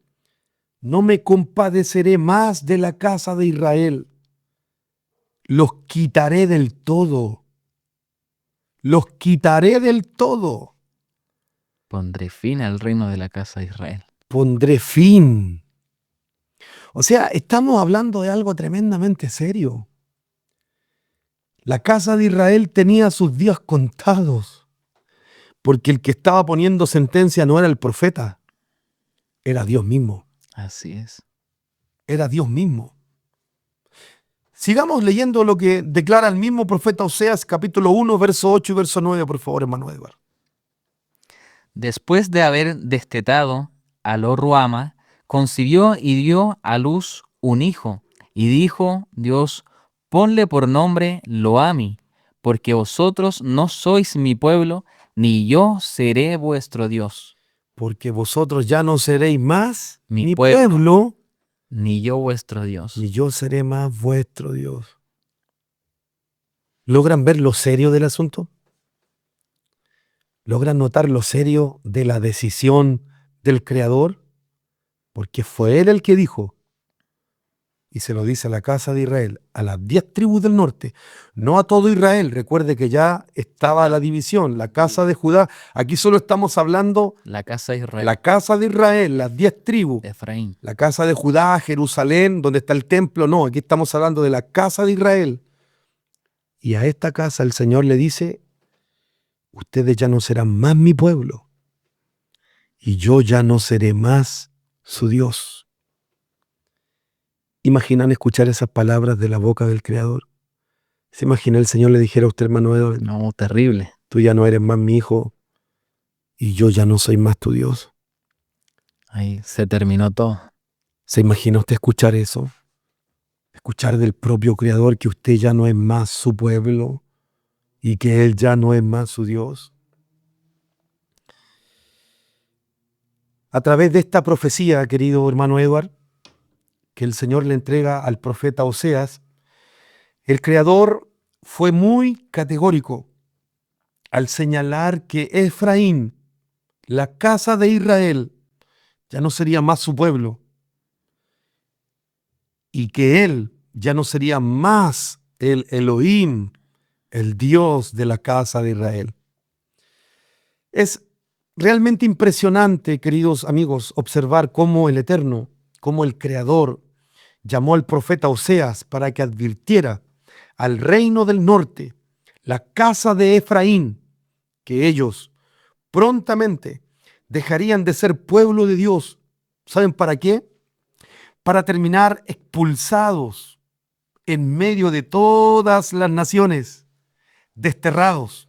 no me compadeceré más de la casa de Israel. Los quitaré del todo. Los quitaré del todo. Pondré fin al reino de la casa de Israel. Pondré fin. O sea, estamos hablando de algo tremendamente serio. La casa de Israel tenía sus días contados, porque el que estaba poniendo sentencia no era el profeta, era Dios mismo. Así es. Era Dios mismo. Sigamos leyendo lo que declara el mismo profeta Oseas, capítulo 1, verso 8 y verso 9, por favor, hermano Edward. Después de haber destetado a Lo-Ruama, concibió y dio a luz un hijo, y dijo Dios: Ponle por nombre Lo-Ami, porque vosotros no sois mi pueblo, ni yo seré vuestro Dios. Porque vosotros ya no seréis más Mi mi pueblo, pueblo, ni yo vuestro Dios. ni yo seré más vuestro Dios. ¿Logran ver lo serio del asunto? ¿Logran notar lo serio de la decisión del Creador? Porque fue Él el que dijo, y se lo dice a la casa de Israel, a las 10 tribus del norte, no a todo Israel. Recuerde que ya estaba la división, la casa de Judá. Aquí solo estamos hablando La casa de Israel, la casa de Israel, las 10 tribus. de Efraín. La casa de Judá, Jerusalén, donde está el templo. No, aquí estamos hablando de la casa de Israel. Y a esta casa el Señor le dice, ustedes ya no serán más mi pueblo y yo ya no seré más su Dios. ¿Imaginan escuchar esas palabras de la boca del Creador? ¿Se imagina el Señor le dijera a usted, hermano Edward, No, terrible. tú ya no eres más mi hijo y yo ya no soy más tu Dios? Ahí se terminó todo. ¿Se imagina usted escuchar eso? Escuchar del propio Creador que usted ya no es más su pueblo y que Él ya no es más su Dios. A través de esta profecía, querido hermano Edward, que el Señor le entrega al profeta Oseas, el Creador fue muy categórico al señalar que Efraín, la casa de Israel, ya no sería más su pueblo y que Él ya no sería más el Elohim, el Dios de la casa de Israel. Es realmente impresionante, queridos amigos, observar cómo el Eterno, cómo el Creador llamó al profeta Oseas para que advirtiera al reino del norte, la casa de Efraín, que ellos prontamente dejarían de ser pueblo de Dios. ¿Saben para qué? Para terminar expulsados en medio de todas las naciones, desterrados,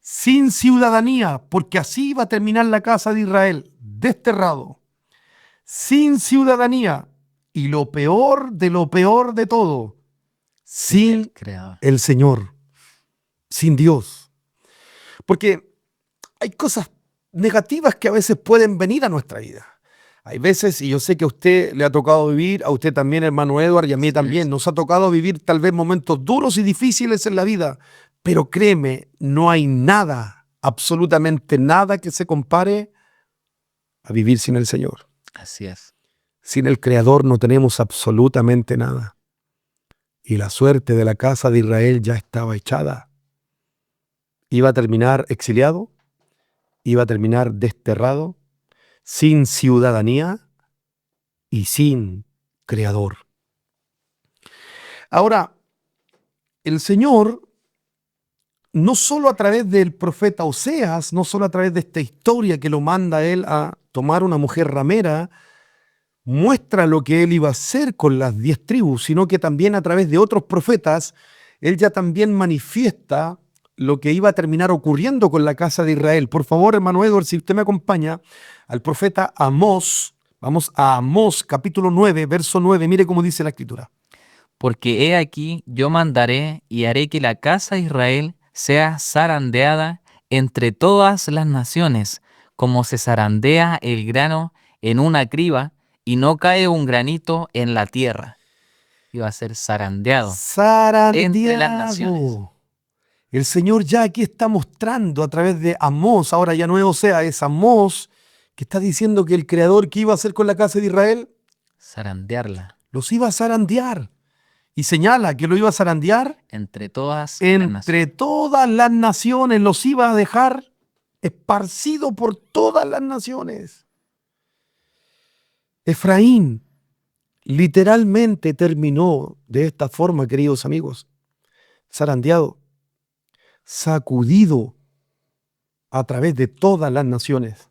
sin ciudadanía, porque así iba a terminar la casa de Israel, desterrado, sin ciudadanía, y lo peor de todo, sin Creador. el Señor, sin Dios. Porque hay cosas negativas que a veces pueden venir a nuestra vida. Hay veces, y yo sé que a usted le ha tocado vivir, a usted también, hermano Edward, y a mí también, nos ha tocado vivir tal vez momentos duros y difíciles en la vida, pero créeme, no hay nada, absolutamente nada que se compare a vivir sin el Señor. Así es. Sin el Creador no tenemos absolutamente nada. Y la suerte de la casa de Israel ya estaba echada. Iba a terminar exiliado, iba a terminar desterrado, sin ciudadanía y sin Creador. Ahora, el Señor, no solo a través del profeta Oseas, no solo a través de esta historia que lo manda a él a tomar una mujer ramera, muestra lo que él iba a hacer con las 10 tribus, sino que también a través de otros profetas, él ya también manifiesta lo que iba a terminar ocurriendo con la casa de Israel. Por favor, hermano Edward, si usted me acompaña al profeta Amós, vamos a Amós capítulo 9, verso 9, mire cómo dice la escritura. Porque he aquí, yo mandaré y haré que la casa de Israel sea zarandeada entre todas las naciones, como se zarandea el grano en una criba, y no cae un granito en la tierra. Iba a ser zarandeado entre las naciones. Zarandeado. El Señor ya aquí está mostrando a través de Amós, ahora ya no es Oseas, es Amós, que está diciendo que el Creador, ¿qué iba a hacer con la casa de Israel? Zarandearla Los iba a zarandear. Y señala que lo iba a zarandear entre todas las naciones. entre todas las naciones, los iba a dejar esparcido por todas las naciones. Efraín literalmente terminó de esta forma, queridos amigos, zarandeado, sacudido a través de todas las naciones.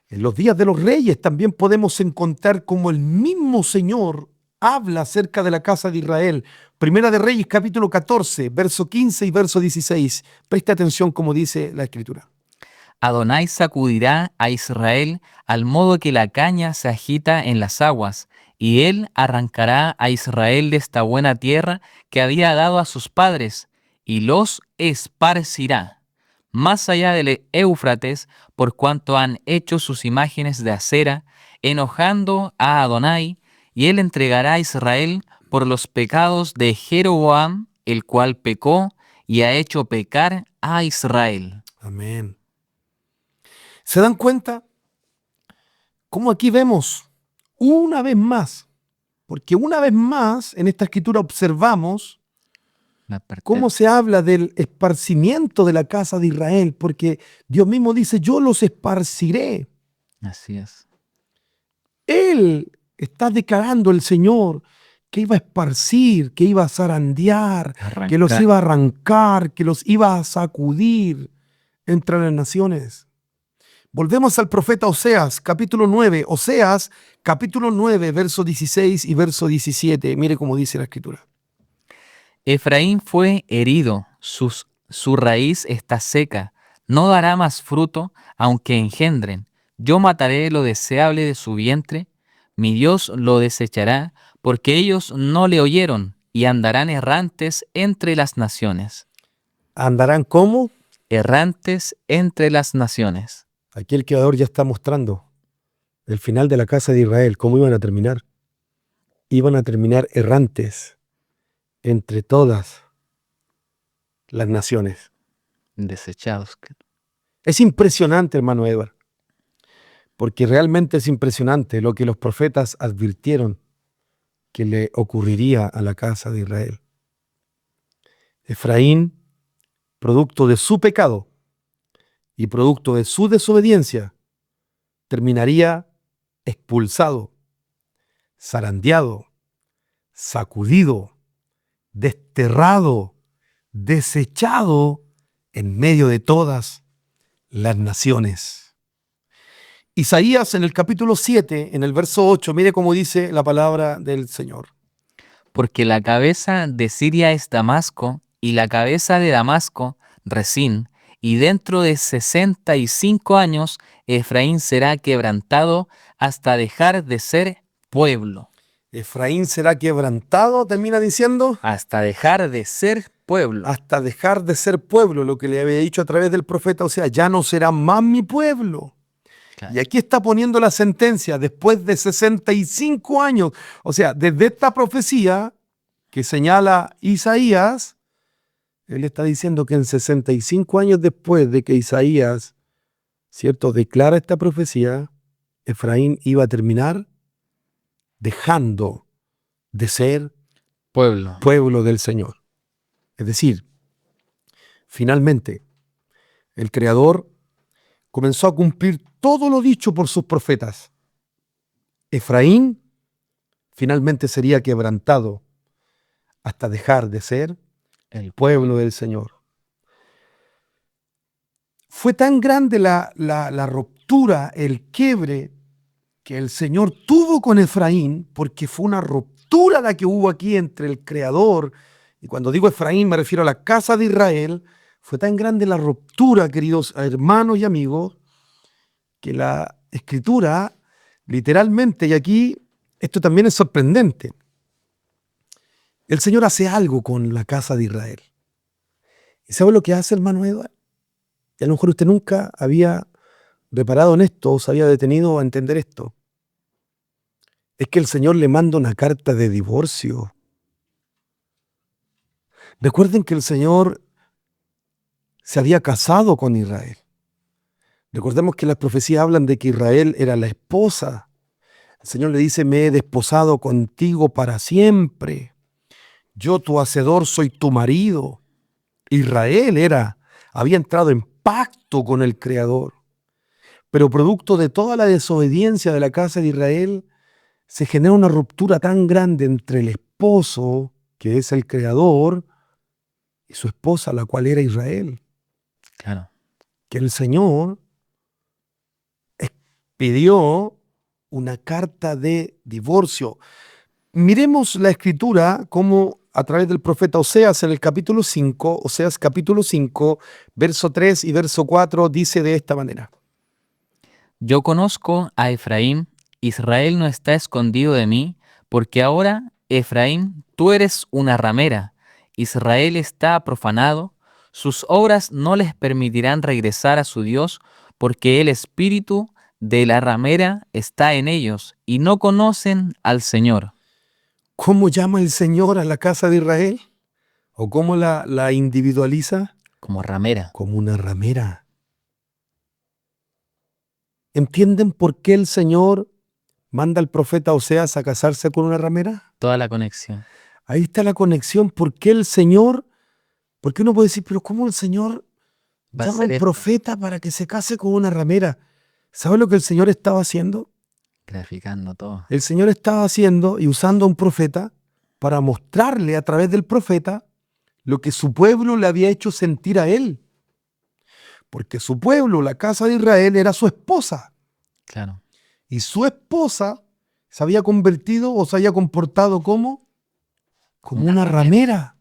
En los días de los reyes también podemos encontrar como el mismo Señor habla acerca de la casa de Israel. Primera de Reyes, capítulo 14, verso 15 y verso 16. Preste atención como dice la Escritura. Adonai sacudirá a Israel al modo que la caña se agita en las aguas, y él arrancará a Israel de esta buena tierra que había dado a sus padres, y los esparcirá más allá del Éufrates, por cuanto han hecho sus imágenes de acera, enojando a Adonai, y él entregará a Israel por los pecados de Jeroboam, el cual pecó y ha hecho pecar a Israel. Amén. ¿Se dan cuenta? Como aquí vemos una vez más Porque una vez más, en esta escritura observamos La parte- cómo se habla del esparcimiento de la casa de Israel, porque Dios mismo dice, yo los esparciré. Así es. Él está declarando el Señor que iba a esparcir, que iba a zarandear, que los iba a arrancar, que los iba a sacudir entre las naciones. Volvemos al profeta Oseas, capítulo 9. Oseas, capítulo 9, verso 16 y verso 17. Mire cómo dice la escritura. Efraín fue herido, su raíz está seca, no dará más fruto, aunque engendren. Yo mataré lo deseable de su vientre, mi Dios lo desechará, porque ellos no le oyeron y andarán errantes entre las naciones. ¿Andarán cómo? Errantes entre las naciones. Aquí el Creador ya está mostrando el final de la casa de Israel, cómo iban a terminar. Iban a terminar errantes entre todas las naciones. Desechados. Es impresionante, hermano Edward, porque realmente es impresionante lo que los profetas advirtieron que le ocurriría a la casa de Israel. Efraín, producto de su pecado y producto de su desobediencia, terminaría expulsado, zarandeado, sacudido, desterrado, desechado en medio de todas las naciones. Isaías en el capítulo 7, en el verso 8, mire cómo dice la palabra del Señor. Porque la cabeza de Siria es Damasco, y la cabeza de Damasco, Resín, y dentro de 65 años Efraín será quebrantado hasta dejar de ser pueblo. Efraín será quebrantado, termina diciendo, Hasta dejar de ser pueblo. hasta dejar de ser pueblo, lo que le había dicho a través del profeta, o sea, ya no será más mi pueblo. Claro. Y aquí está poniendo la sentencia después de 65 años. O sea, desde esta profecía que señala Isaías, él está diciendo que en 65 años después de que Isaías, ¿cierto?, declara esta profecía, Efraín iba a terminar dejando de ser Pueblo. pueblo del Señor. Es decir, finalmente, el Creador comenzó a cumplir todo lo dicho por sus profetas. Efraín finalmente sería quebrantado hasta dejar de ser el pueblo del Señor. Fue tan grande la ruptura, el quiebre que el Señor tuvo con Efraín, porque fue una ruptura la que hubo aquí entre el Creador, y cuando digo Efraín me refiero a la casa de Israel. Fue tan grande la ruptura, queridos hermanos y amigos, que la Escritura, literalmente, y aquí esto también es sorprendente, el Señor hace algo con la casa de Israel. ¿Y sabe lo que hace, hermano Eduardo? Y a lo mejor usted nunca había reparado en esto o se había detenido a entender esto. Es que el Señor le manda una carta de divorcio. Recuerden que el Señor se había casado con Israel. Recordemos que las profecías hablan de que Israel era la esposa. El Señor le dice, me he desposado contigo para siempre. Yo, tu hacedor, soy tu marido. Israel había entrado en pacto con el Creador. Pero producto de toda la desobediencia de la casa de Israel, se genera una ruptura tan grande entre el esposo, que es el Creador, y su esposa, la cual era Israel. Claro. Que el Señor pidió una carta de divorcio. Miremos la Escritura como a través del profeta Oseas en el capítulo 5, Oseas capítulo 5, verso 3 y verso 4, dice de esta manera. Yo conozco a Efraín, Israel no está escondido de mí, porque ahora, Efraín, tú eres una ramera, Israel está profanado, sus obras no les permitirán regresar a su Dios, porque el espíritu de la ramera está en ellos, y no conocen al Señor. ¿Cómo llama el Señor a la casa de Israel? ¿O cómo la individualiza? Como ramera. Como una ramera. ¿Entienden por qué el Señor manda al profeta Oseas a casarse con una ramera? Toda la conexión. Ahí está la conexión. ¿Por qué el Señor? Porque uno puede decir, pero ¿cómo el Señor Va a llama ser al esto. profeta para que se case con una ramera? ¿Sabe lo que el Señor estaba haciendo? Graficando todo. El Señor estaba haciendo y usando a un profeta para mostrarle a través del profeta lo que su pueblo le había hecho sentir a él. Porque su pueblo, la casa de Israel, era su esposa. Claro. Y su esposa se había convertido o se había comportado como una ramera,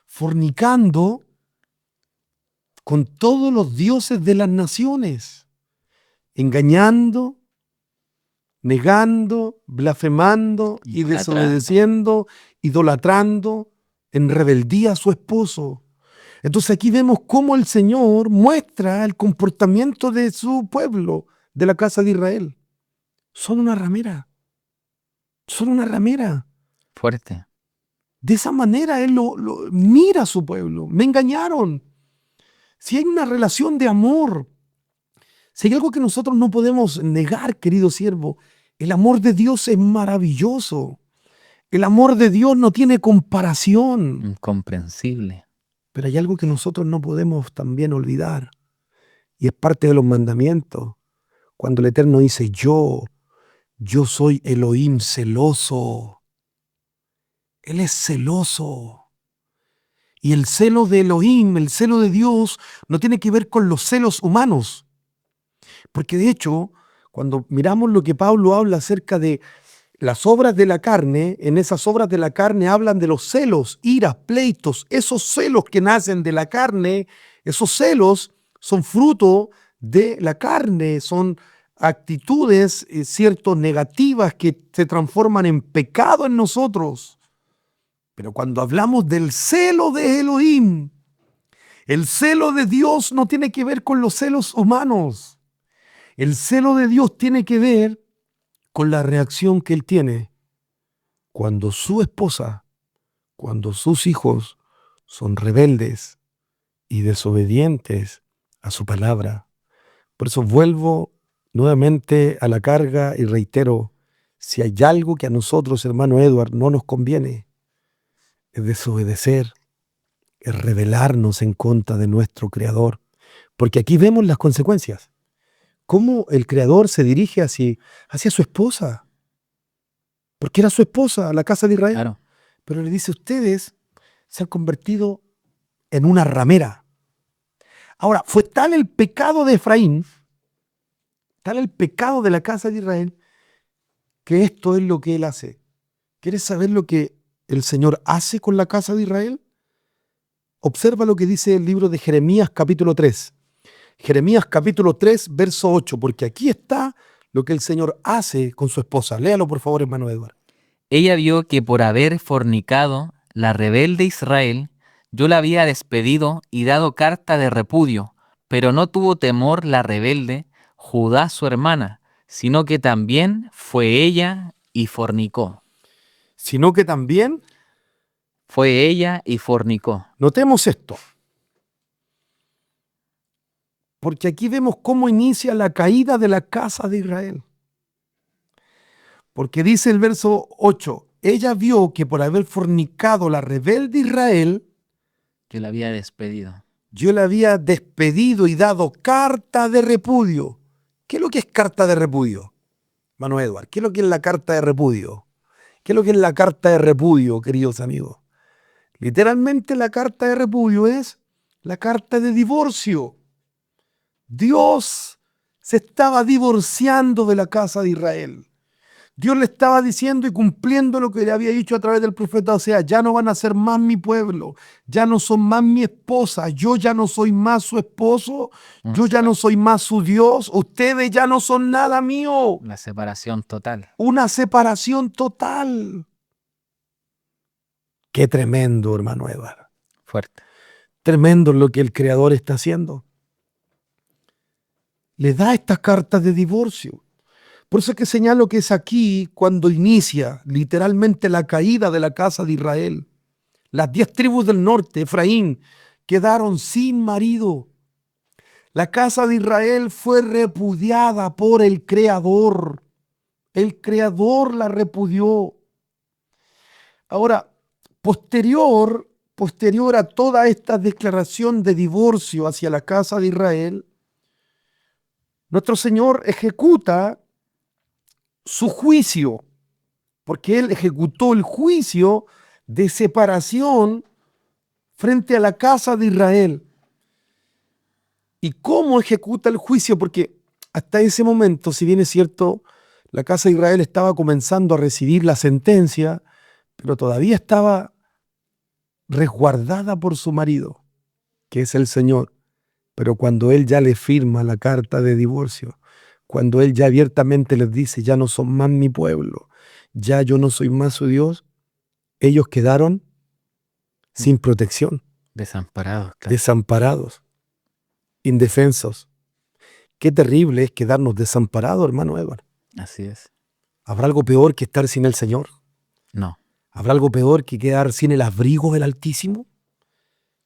fornicando con todos los dioses de las naciones, engañando, negando, blasfemando y Idolatrando. desobedeciendo, idolatrando en rebeldía a su esposo. Entonces aquí vemos cómo el Señor muestra el comportamiento de su pueblo, de la casa de Israel. Son una ramera. Son una ramera. Fuerte. De esa manera Él lo mira a su pueblo. Me engañaron. Si hay una relación de amor, si hay algo que nosotros no podemos negar, querido siervo, el amor de Dios es maravilloso. El amor de Dios no tiene comparación. Incomprensible. Pero hay algo que nosotros no podemos también olvidar. Y es parte de los mandamientos. Cuando el Eterno dice, yo soy Elohim celoso. Él es celoso. Y el celo de Elohim, el celo de Dios, no tiene que ver con los celos humanos. Porque de hecho, cuando miramos lo que Pablo habla acerca de las obras de la carne, en esas obras de la carne hablan de los celos, iras, pleitos. Esos celos que nacen de la carne, esos celos son fruto de la carne, son actitudes, cierto, negativas que se transforman en pecado en nosotros. Pero cuando hablamos del celo de Elohim, el celo de Dios no tiene que ver con los celos humanos. El celo de Dios tiene que ver con la reacción que Él tiene cuando su esposa, cuando sus hijos son rebeldes y desobedientes a su palabra. Por eso vuelvo nuevamente a la carga y reitero, si hay algo que a nosotros, hermano Edward, no nos conviene, es desobedecer, es rebelarnos en contra de nuestro Creador. Porque aquí vemos las consecuencias. Cómo el Creador se dirige hacia su esposa. Porque era su esposa, la casa de Israel. Claro. Pero le dice, ustedes se han convertido en una ramera. Ahora, fue tal el pecado de Efraín, tal el pecado de la casa de Israel, que esto es lo que él hace. ¿Quieres saber lo que el Señor hace con la casa de Israel? Observa lo que dice el libro de Jeremías capítulo 3. Jeremías capítulo 3, verso 8, porque aquí está lo que el Señor hace con su esposa. Léalo, por favor, hermano Edward. Ella vio que por haber fornicado la rebelde Israel, yo la había despedido y dado carta de repudio, pero no tuvo temor la rebelde, Judá su hermana, sino que también fue ella y fornicó. Sino que también, Fue ella y fornicó. notemos esto, porque aquí vemos cómo inicia la caída de la casa de Israel. Porque dice el verso 8, ella vio que por haber fornicado la rebelde Israel, Yo la había despedido. yo le había despedido y dado carta de repudio. ¿Qué es lo que es carta de repudio, hermano Edward? ¿Qué es lo que es la carta de repudio? ¿Qué es lo que es la carta de repudio, queridos amigos? Literalmente la carta de repudio es la carta de divorcio. Dios se estaba divorciando de la casa de Israel. Dios le estaba diciendo y cumpliendo lo que le había dicho a través del profeta Oseas, ya no van a ser más mi pueblo, ya no son más mi esposa, yo ya no soy más su esposo, yo ya no soy más su Dios, ustedes ya no son nada mío. La separación total. Una separación total. Qué tremendo, hermano Edward. Fuerte. Tremendo lo que el Creador está haciendo. Le da estas cartas de divorcio. Por eso es que señalo que es aquí cuando inicia literalmente la caída de la casa de Israel. Las 10 tribus del norte, Efraín, quedaron sin marido. La casa de Israel fue repudiada por el Creador. El Creador la repudió. Ahora, posterior a toda esta declaración de divorcio hacia la casa de Israel, nuestro Señor ejecuta su juicio, porque Él ejecutó el juicio de separación frente a la casa de Israel. ¿Y cómo ejecuta el juicio? Porque hasta ese momento, si bien es cierto, la casa de Israel estaba comenzando a recibir la sentencia, pero todavía estaba resguardada por su marido, que es el Señor. Pero cuando Él ya le firma la carta de divorcio, cuando Él ya abiertamente les dice, ya no son más mi pueblo, ya yo no soy más su Dios, ellos quedaron sin protección. Desamparados, claro. Desamparados, indefensos. Qué terrible es quedarnos desamparados, hermano Edward. Así es. ¿Habrá algo peor que estar sin el Señor? No. ¿Habrá algo peor que quedar sin el abrigo del Altísimo?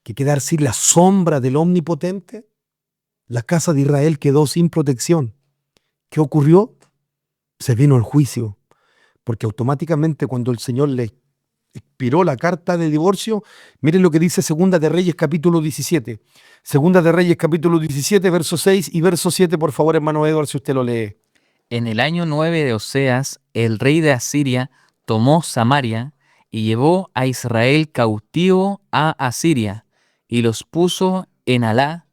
¿Que quedar sin la sombra del Omnipotente? La casa de Israel quedó sin protección. ¿Qué ocurrió? Se vino el juicio, porque automáticamente cuando el Señor le expiró la carta de divorcio, miren lo que dice Segunda de Reyes capítulo 17. Segunda de Reyes capítulo 17, verso 6 y verso 7, por favor, hermano Edward, si usted lo lee. En el año 9 de Oseas, el rey de Asiria tomó Samaria y llevó a Israel cautivo a Asiria, y los puso en Alá,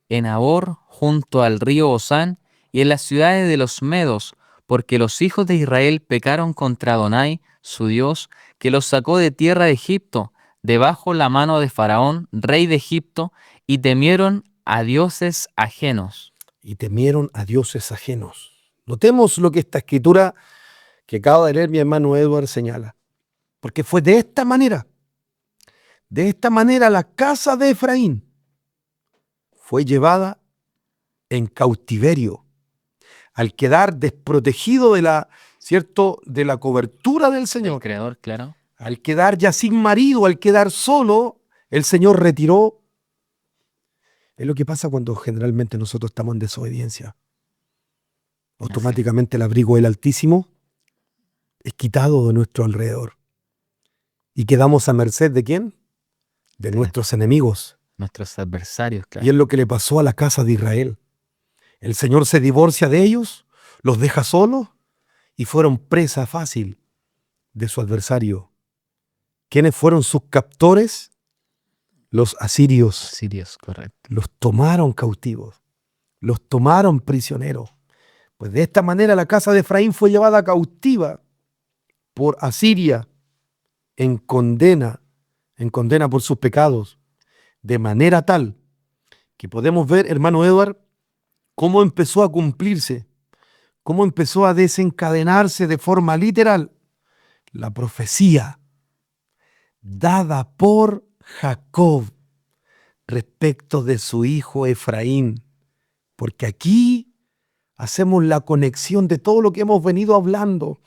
en Ahor, junto al río Osán, y en las ciudades de los Medos, porque los hijos de Israel pecaron contra Adonai, su Dios, que los sacó de tierra de Egipto, debajo la mano de Faraón, rey de Egipto, y temieron a dioses ajenos. Y temieron a dioses ajenos. Notemos lo que esta escritura que acaba de leer mi hermano Edward señala. Porque fue de esta manera la casa de Efraín fue llevada en cautiverio, al quedar desprotegido de la cobertura del Señor. El Creador, claro. Al quedar ya sin marido, al quedar solo, el Señor retiró. Es lo que pasa cuando generalmente nosotros estamos en desobediencia. Automáticamente el abrigo del Altísimo es quitado de nuestro alrededor. Y quedamos a merced ¿de quién? De nuestros enemigos. Nuestros adversarios, claro. Y es lo que le pasó a la casa de Israel. El Señor se divorcia de ellos, los deja solos y fueron presa fácil de su adversario. ¿Quiénes fueron sus captores? Los asirios. Asirios, correcto. Los tomaron cautivos, los tomaron prisioneros. Pues de esta manera la casa de Efraín fue llevada cautiva por Asiria en condena por sus pecados, de manera tal que podemos ver, hermano Edward, cómo empezó a cumplirse, cómo empezó a desencadenarse de forma literal la profecía dada por Jacob respecto de su hijo Efraín. Porque aquí hacemos la conexión de todo lo que hemos venido hablando,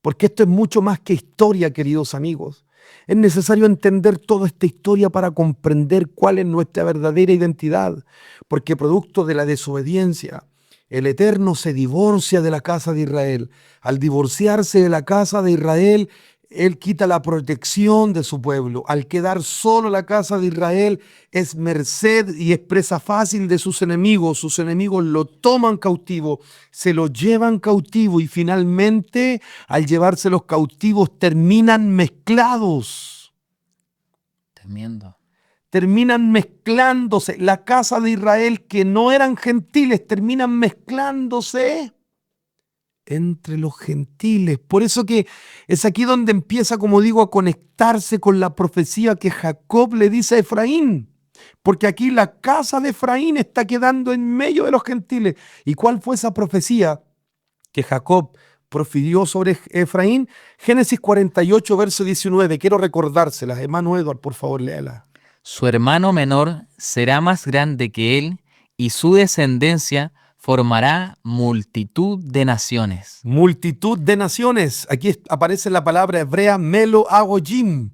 porque esto es mucho más que historia, queridos amigos. Es necesario entender toda esta historia para comprender cuál es nuestra verdadera identidad, porque producto de la desobediencia, el Eterno se divorcia de la casa de Israel. Al divorciarse de la casa de Israel, Él quita la protección de su pueblo. Al quedar solo la casa de Israel, es merced y es presa fácil de sus enemigos. Sus enemigos lo toman cautivo, se lo llevan cautivo y finalmente, al llevarse los cautivos, terminan mezclados. Tremendo. Terminan mezclándose. La casa de Israel, que no eran gentiles, terminan mezclándose entre los gentiles. Por eso que es aquí donde empieza, como digo, a conectarse con la profecía que Jacob le dice a Efraín. Porque aquí la casa de Efraín está quedando en medio de los gentiles. ¿Y cuál fue esa profecía que Jacob profirió sobre Efraín? Génesis 48, verso 19. Quiero recordársela. Hermano Edward, por favor, léala. Su hermano menor será más grande que él, y su descendencia formará multitud de naciones. Multitud de naciones. Aquí aparece la palabra hebrea melo agoyim,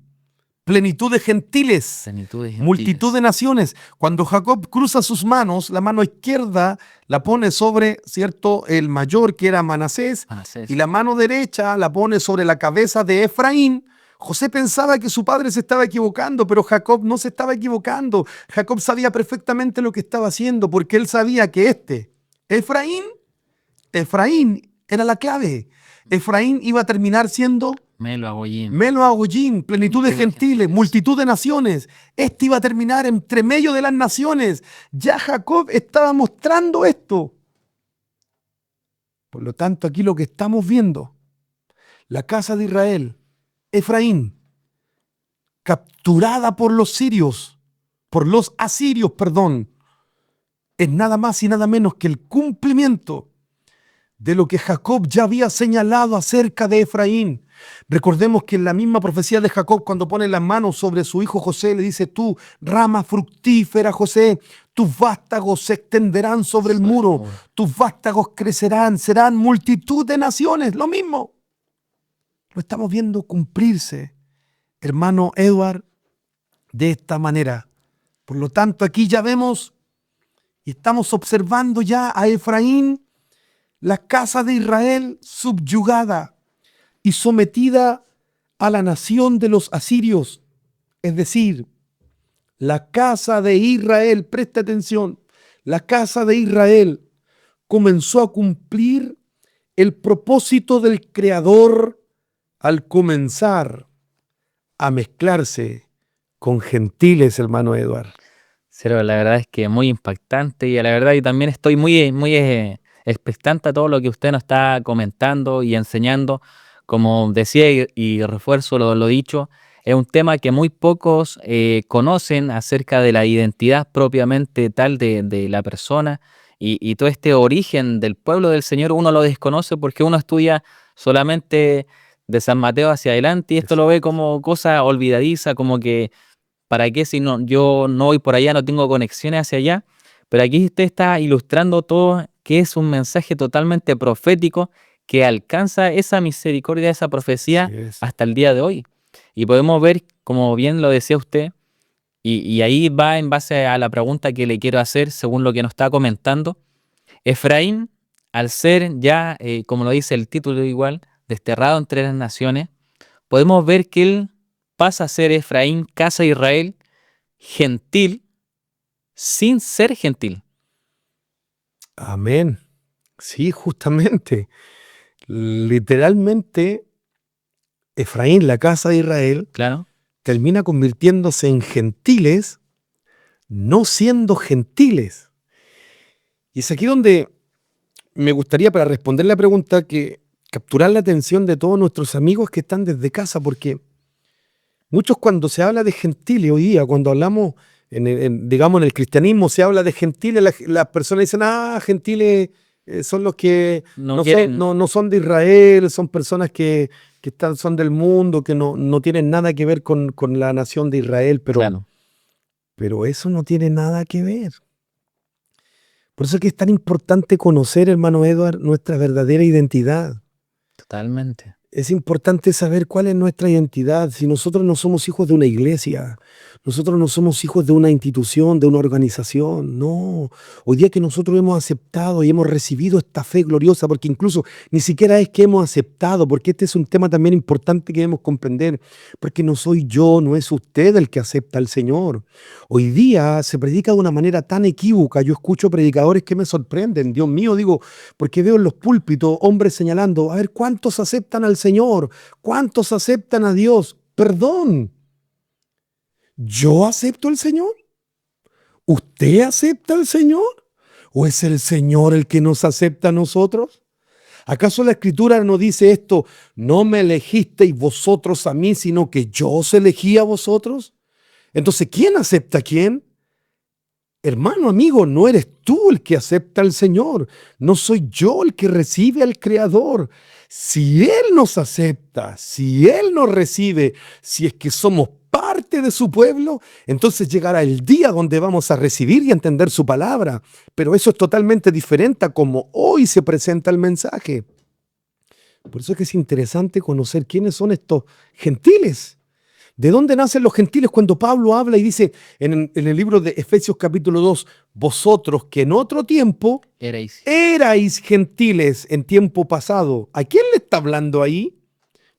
plenitud de gentiles, Plenitud de gentiles. multitud de naciones. Cuando Jacob cruza sus manos, la mano izquierda la pone sobre, ¿cierto?, el mayor, que era Manasés, Manasés. y la mano derecha la pone sobre la cabeza de Efraín. José pensaba que su padre se estaba equivocando, pero Jacob no se estaba equivocando. Jacob sabía perfectamente lo que estaba haciendo, porque él sabía que Efraín era la clave. Efraín iba a terminar siendo Melo Agoyim. Melo Agoyim, plenitud de gentiles, multitud de naciones. Este iba a terminar entre medio de las naciones. Ya Jacob estaba mostrando esto. Por lo tanto, aquí lo que estamos viendo, la casa de Israel, Efraín, capturada por los asirios, es nada más y nada menos que el cumplimiento de lo que Jacob ya había señalado acerca de Efraín. Recordemos que en la misma profecía de Jacob, cuando pone las manos sobre su hijo José, le dice: tú, rama fructífera, José, tus vástagos se extenderán sobre el muro, tus vástagos crecerán, serán multitud de naciones. Lo mismo. Lo estamos viendo cumplirse, hermano Edward, de esta manera. Por lo tanto, aquí ya vemos y estamos observando ya a Efraín, la casa de Israel subyugada y sometida a la nación de los asirios. Es decir, la casa de Israel, presta atención, la casa de Israel comenzó a cumplir el propósito del Creador al comenzar a mezclarse con gentiles, hermano Edward. Pero la verdad es que muy impactante, y la verdad, y también estoy muy expectante a todo lo que usted nos está comentando y enseñando. Como decía y refuerzo lo dicho, es un tema que muy pocos conocen acerca de la identidad propiamente tal de la persona, y todo este origen del pueblo del Señor uno lo desconoce porque uno estudia solamente de San Mateo hacia adelante, y esto lo ve como cosa olvidadiza, como que ¿para qué si no, yo no voy por allá, no tengo conexiones hacia allá? Pero aquí usted está ilustrando todo, que es un mensaje totalmente profético que alcanza esa misericordia, esa profecía hasta el día de hoy. Y podemos ver, como bien lo decía usted, y ahí va en base a la pregunta que le quiero hacer, según lo que nos está comentando. Efraín, al ser ya, como lo dice el título igual, desterrado entre las naciones, podemos ver que él pasa a ser Efraín, casa de Israel, gentil, sin ser gentil. Amén. Sí, justamente. Literalmente, Efraín, la casa de Israel, Claro. termina convirtiéndose en gentiles, no siendo gentiles. Y es aquí donde me gustaría, para responder la pregunta, que capturar la atención de todos nuestros amigos que están desde casa, porque muchos, cuando se habla de gentiles hoy día, cuando hablamos, digamos, en el cristianismo se habla de gentiles, las personas dicen: gentiles son los que no son de Israel, son personas que son del mundo, que no tienen nada que ver con la nación de Israel, Claro. pero eso no tiene nada que ver. Por eso es que es tan importante conocer, hermano Edward, nuestra verdadera identidad. Totalmente. Es importante saber cuál es nuestra identidad. Si nosotros no somos hijos de una iglesia, nosotros no somos hijos de una institución, de una organización, no. Hoy día que nosotros hemos aceptado y hemos recibido esta fe gloriosa, porque incluso ni siquiera es que hemos aceptado, porque este es un tema también importante que debemos comprender, porque no soy yo, no es usted el que acepta al Señor. Hoy día se predica de una manera tan equívoca. Yo escucho predicadores que me sorprenden, Dios mío, digo, porque veo en los púlpitos hombres señalando: a ver, ¿cuántos aceptan al Señor? ¿Cuántos aceptan a Dios? Perdón, ¿yo acepto al Señor? ¿Usted acepta al Señor? ¿O es el Señor el que nos acepta a nosotros? ¿Acaso la Escritura no dice esto: no me elegisteis vosotros a mí, sino que yo os elegí a vosotros? Entonces, ¿quién acepta a quién? Hermano, amigo, no eres tú el que acepta al Señor. No soy yo el que recibe al Creador. Si Él nos acepta, si Él nos recibe, si es que somos parte de su pueblo, entonces llegará el día donde vamos a recibir y entender su palabra. Pero eso es totalmente diferente a como hoy se presenta el mensaje. Por eso es que es interesante conocer quiénes son estos gentiles. ¿De dónde nacen los gentiles? Cuando Pablo habla y dice en el libro de Efesios capítulo 2, vosotros que en otro tiempo erais gentiles en tiempo pasado. ¿A quién le está hablando ahí?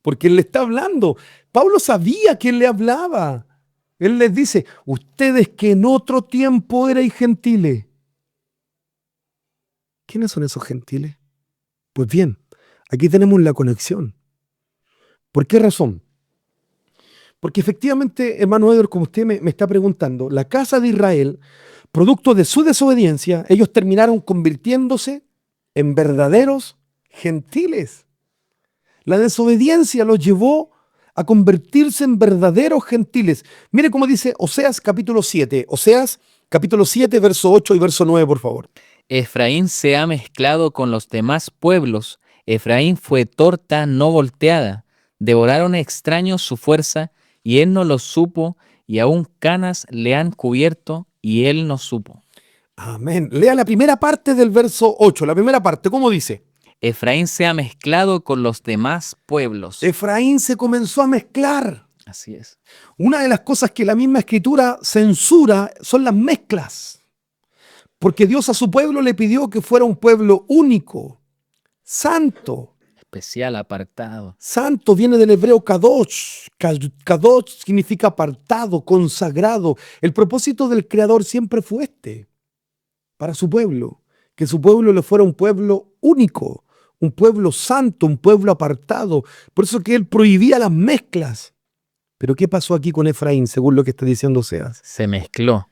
Porque él le está hablando. Pablo sabía que él le hablaba. Él les dice, ustedes que en otro tiempo erais gentiles. ¿Quiénes son esos gentiles? Pues bien, aquí tenemos la conexión. ¿Por qué razón? Porque efectivamente, hermano Edward, como usted me está preguntando, la casa de Israel, producto de su desobediencia, ellos terminaron convirtiéndose en verdaderos gentiles. La desobediencia los llevó a convertirse en verdaderos gentiles. Mire cómo dice Oseas capítulo 7. Oseas capítulo 7, verso 8 y verso 9, por favor. Efraín se ha mezclado con los demás pueblos. Efraín fue torta no volteada. Devoraron extraños su fuerza, y él no lo supo, y aún canas le han cubierto, y él no supo. Amén. Lea la primera parte del verso 8. La primera parte, ¿cómo dice? Efraín se ha mezclado con los demás pueblos. Efraín se comenzó a mezclar. Así es. Una de las cosas que la misma Escritura censura son las mezclas. Porque Dios a su pueblo le pidió que fuera un pueblo único, santo. Especial, apartado. Santo viene del hebreo kadosh. Kadosh significa apartado, consagrado. El propósito del Creador siempre fue para su pueblo. Que su pueblo le fuera un pueblo único, un pueblo santo, un pueblo apartado. Por eso que él prohibía las mezclas. Pero ¿qué pasó aquí con Efraín, según lo que está diciendo Oseas? Se mezcló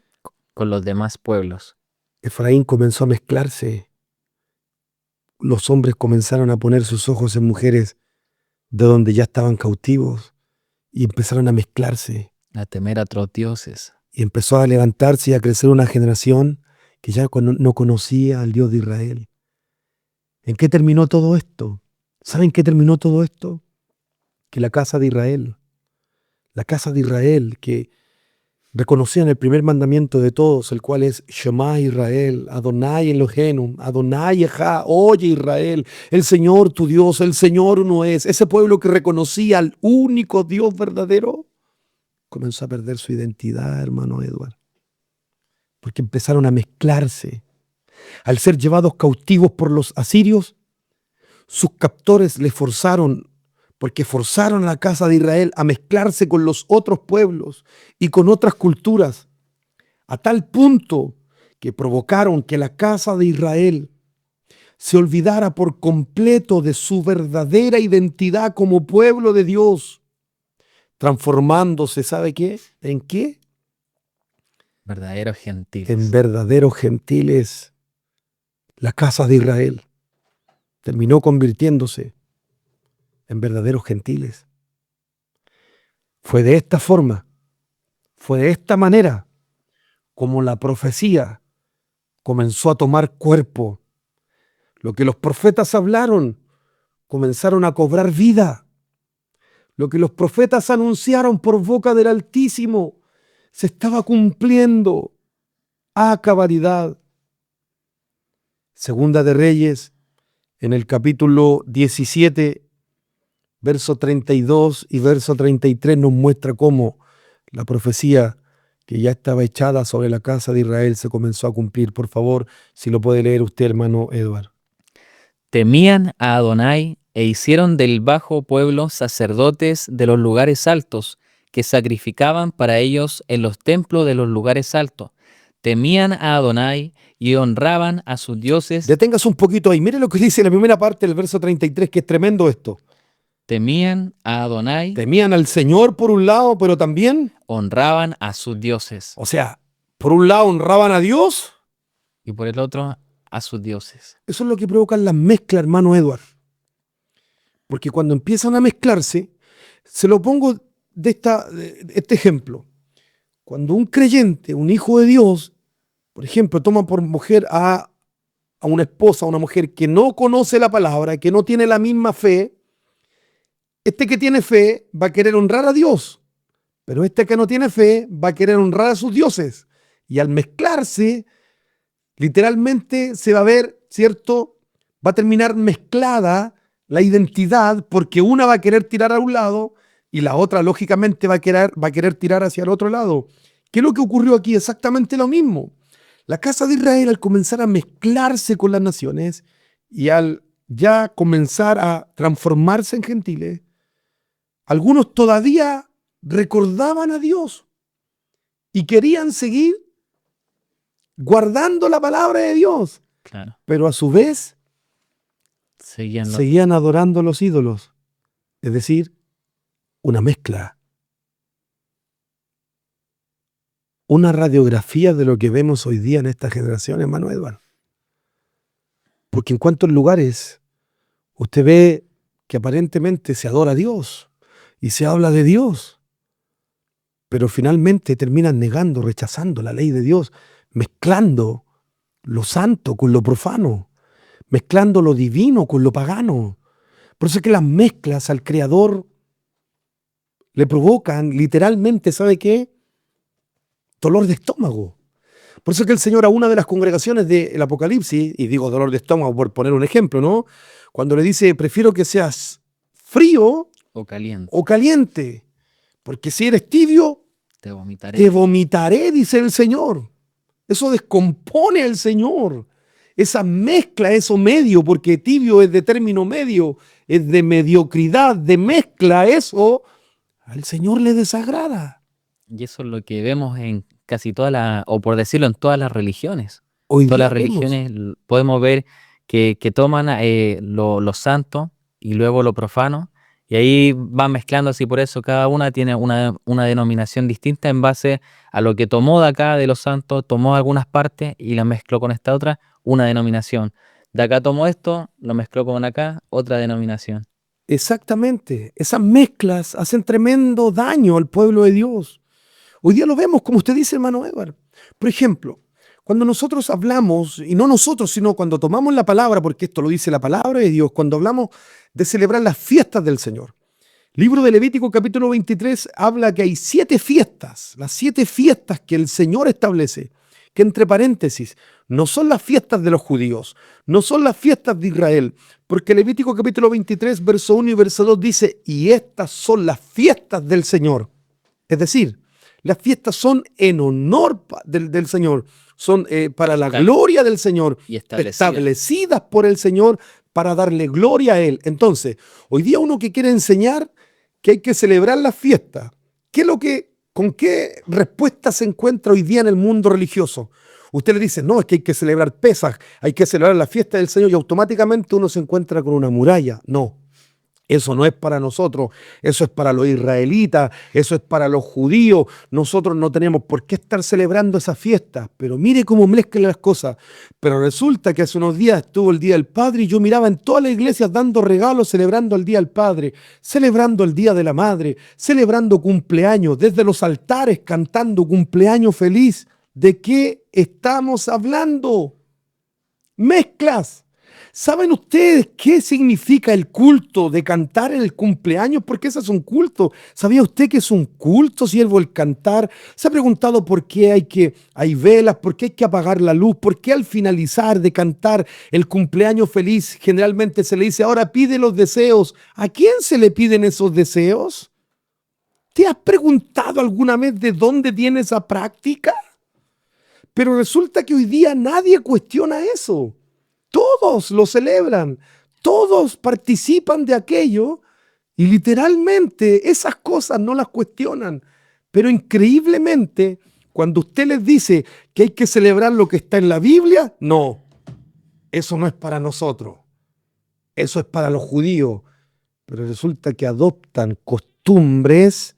con los demás pueblos. Efraín comenzó a mezclarse. Los hombres comenzaron a poner sus ojos en mujeres de donde ya estaban cautivos y empezaron a mezclarse. A temer a otros dioses. Y empezó a levantarse y a crecer una generación que ya no conocía al Dios de Israel. ¿En qué terminó todo esto? ¿Saben qué terminó todo esto? Que la casa de Israel que reconocían el primer mandamiento de todos, el cual es Shema Israel, Adonai Eloheinu, Adonai Echá, oye Israel, el Señor tu Dios, el Señor uno es. Ese pueblo que reconocía al único Dios verdadero, comenzó a perder su identidad, hermano Edward. Porque empezaron a mezclarse. Al ser llevados cautivos por los asirios, sus captores les forzaron a la casa de Israel a mezclarse con los otros pueblos y con otras culturas, a tal punto que provocaron que la casa de Israel se olvidara por completo de su verdadera identidad como pueblo de Dios, transformándose, ¿sabe qué? ¿En qué? Verdaderos gentiles. En verdaderos gentiles. La casa de Israel terminó convirtiéndose en verdaderos gentiles. Fue de esta forma, fue de esta manera como la profecía comenzó a tomar cuerpo. Lo que los profetas hablaron comenzaron a cobrar vida. Lo que los profetas anunciaron por boca del Altísimo se estaba cumpliendo a cabalidad. Segunda de Reyes, en el capítulo 17, verso 32 y verso 33 nos muestra cómo la profecía que ya estaba echada sobre la casa de Israel se comenzó a cumplir. Por favor, si lo puede leer usted, hermano Edward. Temían a Adonai e hicieron del bajo pueblo sacerdotes de los lugares altos, que sacrificaban para ellos en los templos de los lugares altos. Temían a Adonai y honraban a sus dioses. Deténgase un poquito ahí. Mire lo que dice la primera parte del verso 33, que es tremendo esto. Temían a Adonai. Temían al Señor por un lado, pero también honraban a sus dioses. O sea, por un lado honraban a Dios y por el otro a sus dioses. Eso es lo que provocan las mezclas, hermano Edward. Porque cuando empiezan a mezclarse, se lo pongo de este ejemplo. Cuando un creyente, un hijo de Dios, por ejemplo, toma por mujer a una esposa, a una mujer que no conoce la palabra, que no tiene la misma fe, este que tiene fe va a querer honrar a Dios, pero este que no tiene fe va a querer honrar a sus dioses. Y al mezclarse, literalmente se va a ver, ¿cierto? Va a terminar mezclada la identidad, porque una va a querer tirar a un lado y la otra lógicamente va a querer tirar hacia el otro lado. ¿Qué es lo que ocurrió aquí? Exactamente lo mismo. La casa de Israel, al comenzar a mezclarse con las naciones y al ya comenzar a transformarse en gentiles, algunos todavía recordaban a Dios y querían seguir guardando la palabra de Dios, Claro. pero a su vez seguían adorando a los ídolos. Es decir, una mezcla. Una radiografía de lo que vemos hoy día en esta generación, hermano Edward. Porque en cuantos lugares usted ve que aparentemente se adora a Dios y se habla de Dios, pero finalmente terminan negando, rechazando la ley de Dios, mezclando lo santo con lo profano, mezclando lo divino con lo pagano. Por eso es que las mezclas al Creador le provocan literalmente, ¿sabe qué? Dolor de estómago. Por eso es que el Señor a una de las congregaciones del Apocalipsis, y digo dolor de estómago por poner un ejemplo, ¿no? Cuando le dice, prefiero que seas frío o caliente, porque si eres tibio, te vomitaré, dice el Señor. Eso descompone al Señor. Esa mezcla, eso medio, porque tibio es de término medio, es de mediocridad, de mezcla, eso al Señor le desagrada. Y eso es lo que vemos en casi todas o por decirlo, en todas las religiones. Hoy todas día las religiones podemos ver que toman lo santo y luego lo profano, y ahí van mezclando así. Por eso cada una tiene una denominación distinta en base a lo que tomó de acá de los santos, tomó algunas partes y la mezcló con esta otra, una denominación. De acá tomó esto, lo mezcló con acá, otra denominación. Exactamente. Esas mezclas hacen tremendo daño al pueblo de Dios. Hoy día lo vemos, como usted dice, hermano Edward. Por ejemplo, cuando nosotros hablamos, y no nosotros, sino cuando tomamos la palabra, porque esto lo dice la palabra de Dios, cuando hablamos de celebrar las fiestas del Señor. Libro de Levítico capítulo 23 habla que hay 7 fiestas, las 7 fiestas que el Señor establece, que entre paréntesis, no son las fiestas de los judíos, no son las fiestas de Israel, porque Levítico capítulo 23, verso 1 y verso 2 dice, y estas son las fiestas del Señor. Es decir, las fiestas son en honor del Señor, son para la gloria del Señor, y establecidas por el Señor para darle gloria a Él. Entonces, hoy día uno que quiere enseñar que hay que celebrar las fiestas, ¿con qué respuesta se encuentra hoy día en el mundo religioso? Usted le dice, no, es que hay que celebrar Pesaj, hay que celebrar la fiesta del Señor, y automáticamente uno se encuentra con una muralla. No. Eso no es para nosotros, eso es para los israelitas, eso es para los judíos. Nosotros no tenemos por qué estar celebrando esas fiestas. Pero mire cómo mezclan las cosas. Pero resulta que hace unos días estuvo el Día del Padre y yo miraba en todas las iglesias dando regalos, celebrando el Día del Padre, celebrando el Día de la Madre, celebrando cumpleaños, desde los altares cantando cumpleaños feliz. ¿De qué estamos hablando? Mezclas. ¿Saben ustedes qué significa el culto de cantar en el cumpleaños? Porque ese es un culto. ¿Sabía usted que es un culto, siervo, el cantar? ¿Se ha preguntado por qué hay velas? ¿Por qué hay que apagar la luz? ¿Por qué al finalizar de cantar el cumpleaños feliz generalmente se le dice, ahora pide los deseos? ¿A quién se le piden esos deseos? ¿Te has preguntado alguna vez de dónde viene esa práctica? Pero resulta que hoy día nadie cuestiona eso. Todos lo celebran, todos participan de aquello y literalmente esas cosas no las cuestionan. Pero increíblemente, cuando usted les dice que hay que celebrar lo que está en la Biblia, no, eso no es para nosotros, eso es para los judíos. Pero resulta que adoptan costumbres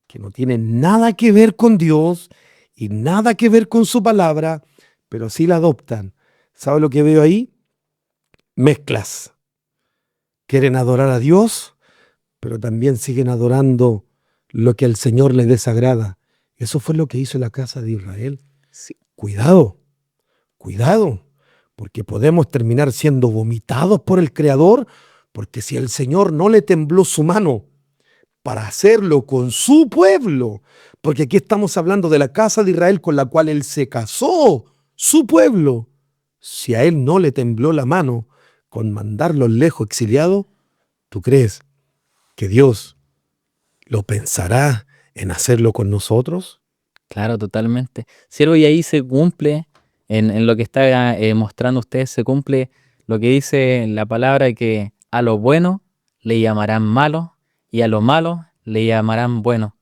que no tienen nada que ver con Dios y nada que ver con su palabra, pero sí la adoptan. ¿Sabe lo que veo ahí? Mezclas. Quieren adorar a Dios, pero también siguen adorando lo que al Señor les desagrada. Eso fue lo que hizo la casa de Israel. Sí. Cuidado, porque podemos terminar siendo vomitados por el Creador, porque si el Señor no le tembló su mano para hacerlo con su pueblo, porque aquí estamos hablando de la casa de Israel con la cual Él se casó, su pueblo. Si a Él no le tembló la mano con mandarlos lejos exiliados, ¿tú crees que Dios ¿lo pensará en hacerlo con nosotros? Claro, totalmente. Siervo, y ahí se cumple, en lo que está mostrando usted, se cumple lo que dice la palabra, que a lo bueno le llamarán malo y a lo malo le llamarán bueno.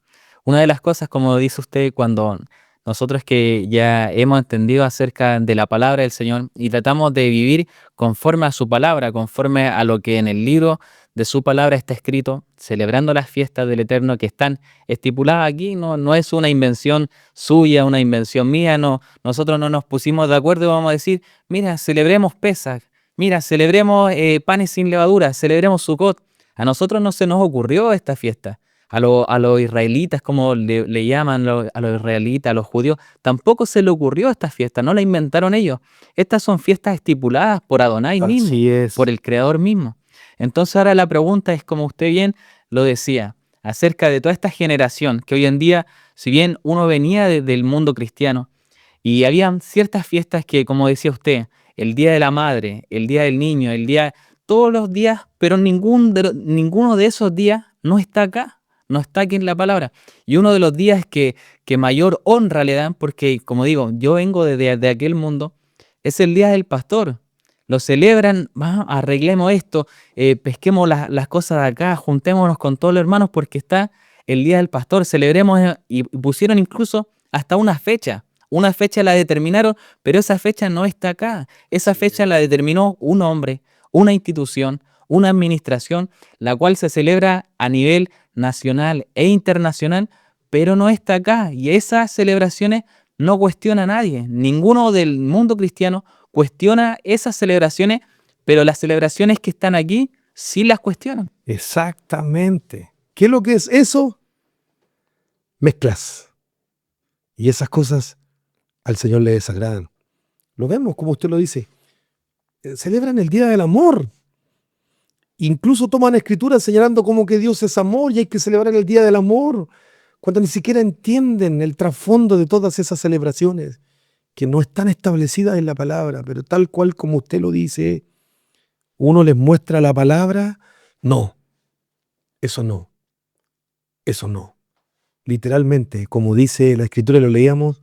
Una de las cosas, como dice usted, cuando nosotros que ya hemos entendido acerca de la palabra del Señor y tratamos de vivir conforme a su palabra, conforme a lo que en el libro de su palabra está escrito, celebrando las fiestas del Eterno que están estipuladas aquí, no es una invención suya, una invención mía, no, nosotros no nos pusimos de acuerdo y vamos a decir, mira, celebremos Pesaj, mira, celebremos panes sin levadura, celebremos Sukkot. A nosotros no se nos ocurrió esta fiesta. A los israelitas, como le llaman a los israelitas, a los judíos, tampoco se le ocurrió esta fiesta, no la inventaron ellos. Estas son fiestas estipuladas por Adonai mismo, Así es. por el Creador mismo. Entonces ahora la pregunta es, como usted bien lo decía, acerca de toda esta generación que hoy en día, si bien uno venía del mundo cristiano y habían ciertas fiestas que, como decía usted, el Día de la Madre, el Día del Niño, todos los días, pero ninguno de esos días no está acá, no está aquí en la palabra. Y uno de los días que mayor honra le dan, porque como digo, yo vengo de aquel mundo, es el Día del Pastor. Lo celebran, arreglemos esto, pesquemos las cosas de acá, juntémonos con todos los hermanos porque está el Día del Pastor, celebremos, y pusieron incluso hasta una fecha la determinaron, pero esa fecha no está acá, esa fecha la determinó un hombre, una institución, una administración, la cual se celebra a nivel nacional e internacional, pero no está acá, y esas celebraciones no cuestiona a nadie, ninguno del mundo cristiano cuestiona esas celebraciones, pero las celebraciones que están aquí sí las cuestionan. Exactamente. ¿Qué es lo que es eso? Mezclas. Y esas cosas al Señor le desagradan. Lo vemos, como usted lo dice. Celebran el Día del Amor. Incluso toman escrituras señalando como que Dios es amor y hay que celebrar el Día del Amor, cuando ni siquiera entienden el trasfondo de todas esas celebraciones que no están establecidas en la palabra, pero tal cual como usted lo dice, uno les muestra la palabra, no, eso no, eso no. Literalmente, como dice la escritura, lo leíamos,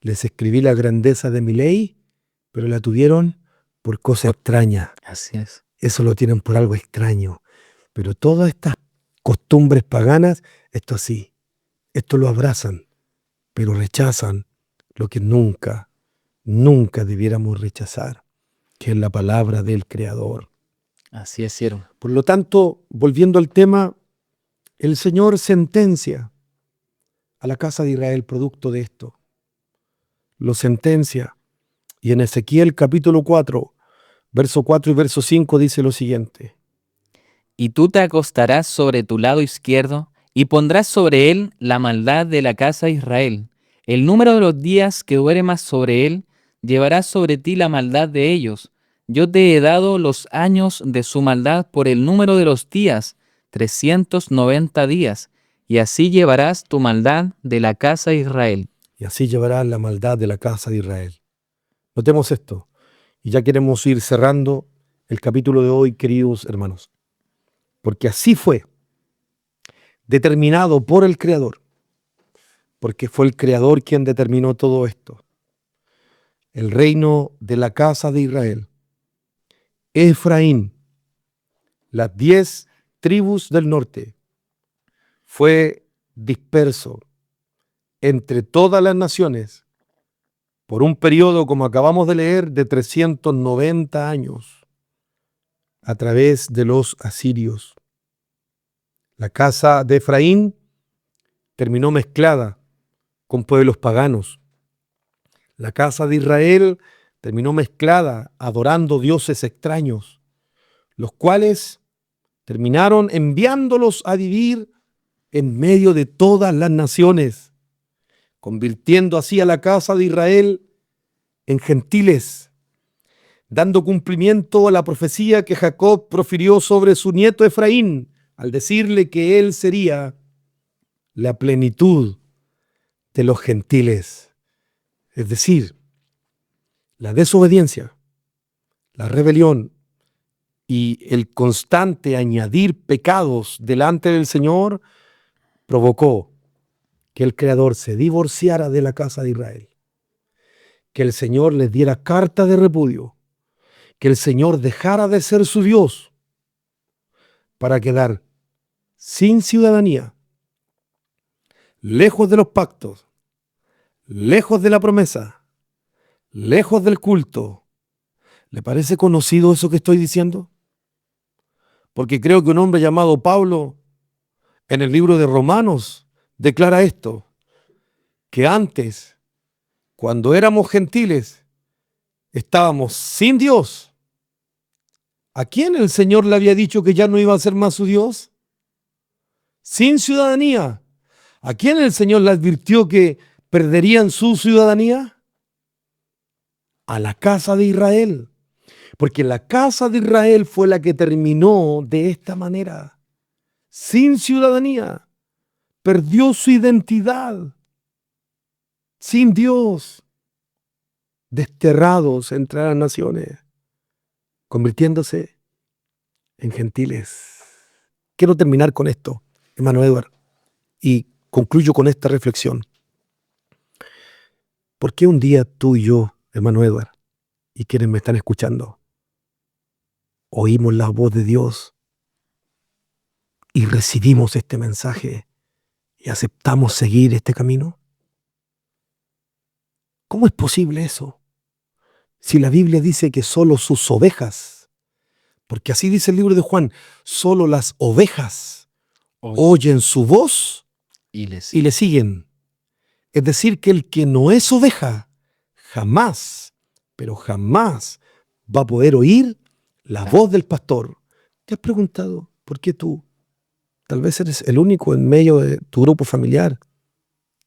les escribí la grandeza de mi ley, pero la tuvieron por cosa extraña. Así es. Eso lo tienen por algo extraño. Pero todas estas costumbres paganas, esto sí, esto lo abrazan, pero rechazan lo que nunca, nunca debiéramos rechazar, que es la palabra del Creador. Así es, siervo. Por lo tanto, volviendo al tema, el Señor sentencia a la casa de Israel producto de esto. Lo sentencia. Y en Ezequiel capítulo 4, verso 4 y verso 5 dice lo siguiente. Y tú te acostarás sobre tu lado izquierdo y pondrás sobre él la maldad de la casa de Israel. El número de los días que duermas sobre él llevarás sobre ti la maldad de ellos. Yo te he dado los años de su maldad por el número de los días, 390 días, y así llevarás tu maldad de la casa de Israel. Y así llevarás la maldad de la casa de Israel. Notemos esto. Y ya queremos ir cerrando el capítulo de hoy, queridos hermanos. Porque así fue determinado por el Creador. Porque fue el Creador quien determinó todo esto. El reino de la casa de Israel. Efraín, las 10 tribus del norte, fue disperso entre todas las naciones por un periodo, como acabamos de leer, de 390 años a través de los asirios. La casa de Efraín terminó mezclada con pueblos paganos. La casa de Israel terminó mezclada adorando dioses extraños, los cuales terminaron enviándolos a vivir en medio de todas las naciones, convirtiendo así a la casa de Israel en gentiles, dando cumplimiento a la profecía que Jacob profirió sobre su nieto Efraín, al decirle que él sería la plenitud de los gentiles. Es decir, la desobediencia, la rebelión y el constante añadir pecados delante del Señor provocó que el Creador se divorciara de la casa de Israel, que el Señor les diera carta de repudio, que el Señor dejara de ser su Dios para quedar sin ciudadanía, lejos de los pactos, lejos de la promesa, lejos del culto. ¿Le parece conocido eso que estoy diciendo? Porque creo que un hombre llamado Pablo, en el libro de Romanos, declara esto, que antes, cuando éramos gentiles, estábamos sin Dios. ¿A quién el Señor le había dicho que ya no iba a ser más su Dios? Sin ciudadanía. ¿A quién el Señor le advirtió que perderían su ciudadanía? A la casa de Israel. Porque la casa de Israel fue la que terminó de esta manera. Sin ciudadanía. Perdió su identidad. Sin Dios. Desterrados entre las naciones. Convirtiéndose en gentiles. Quiero terminar con esto, hermano Edward, y concluyo con esta reflexión. ¿Por qué un día tú y yo, hermano Edward, y quienes me están escuchando, oímos la voz de Dios y recibimos este mensaje y aceptamos seguir este camino? ¿Cómo es posible eso? Si la Biblia dice que solo sus ovejas, porque así dice el libro de Juan, solo las ovejas oyen su voz y le siguen. Es decir, que el que no es oveja jamás, pero jamás va a poder oír la voz del pastor. ¿Te has preguntado por qué tú? Tal vez eres el único en medio de tu grupo familiar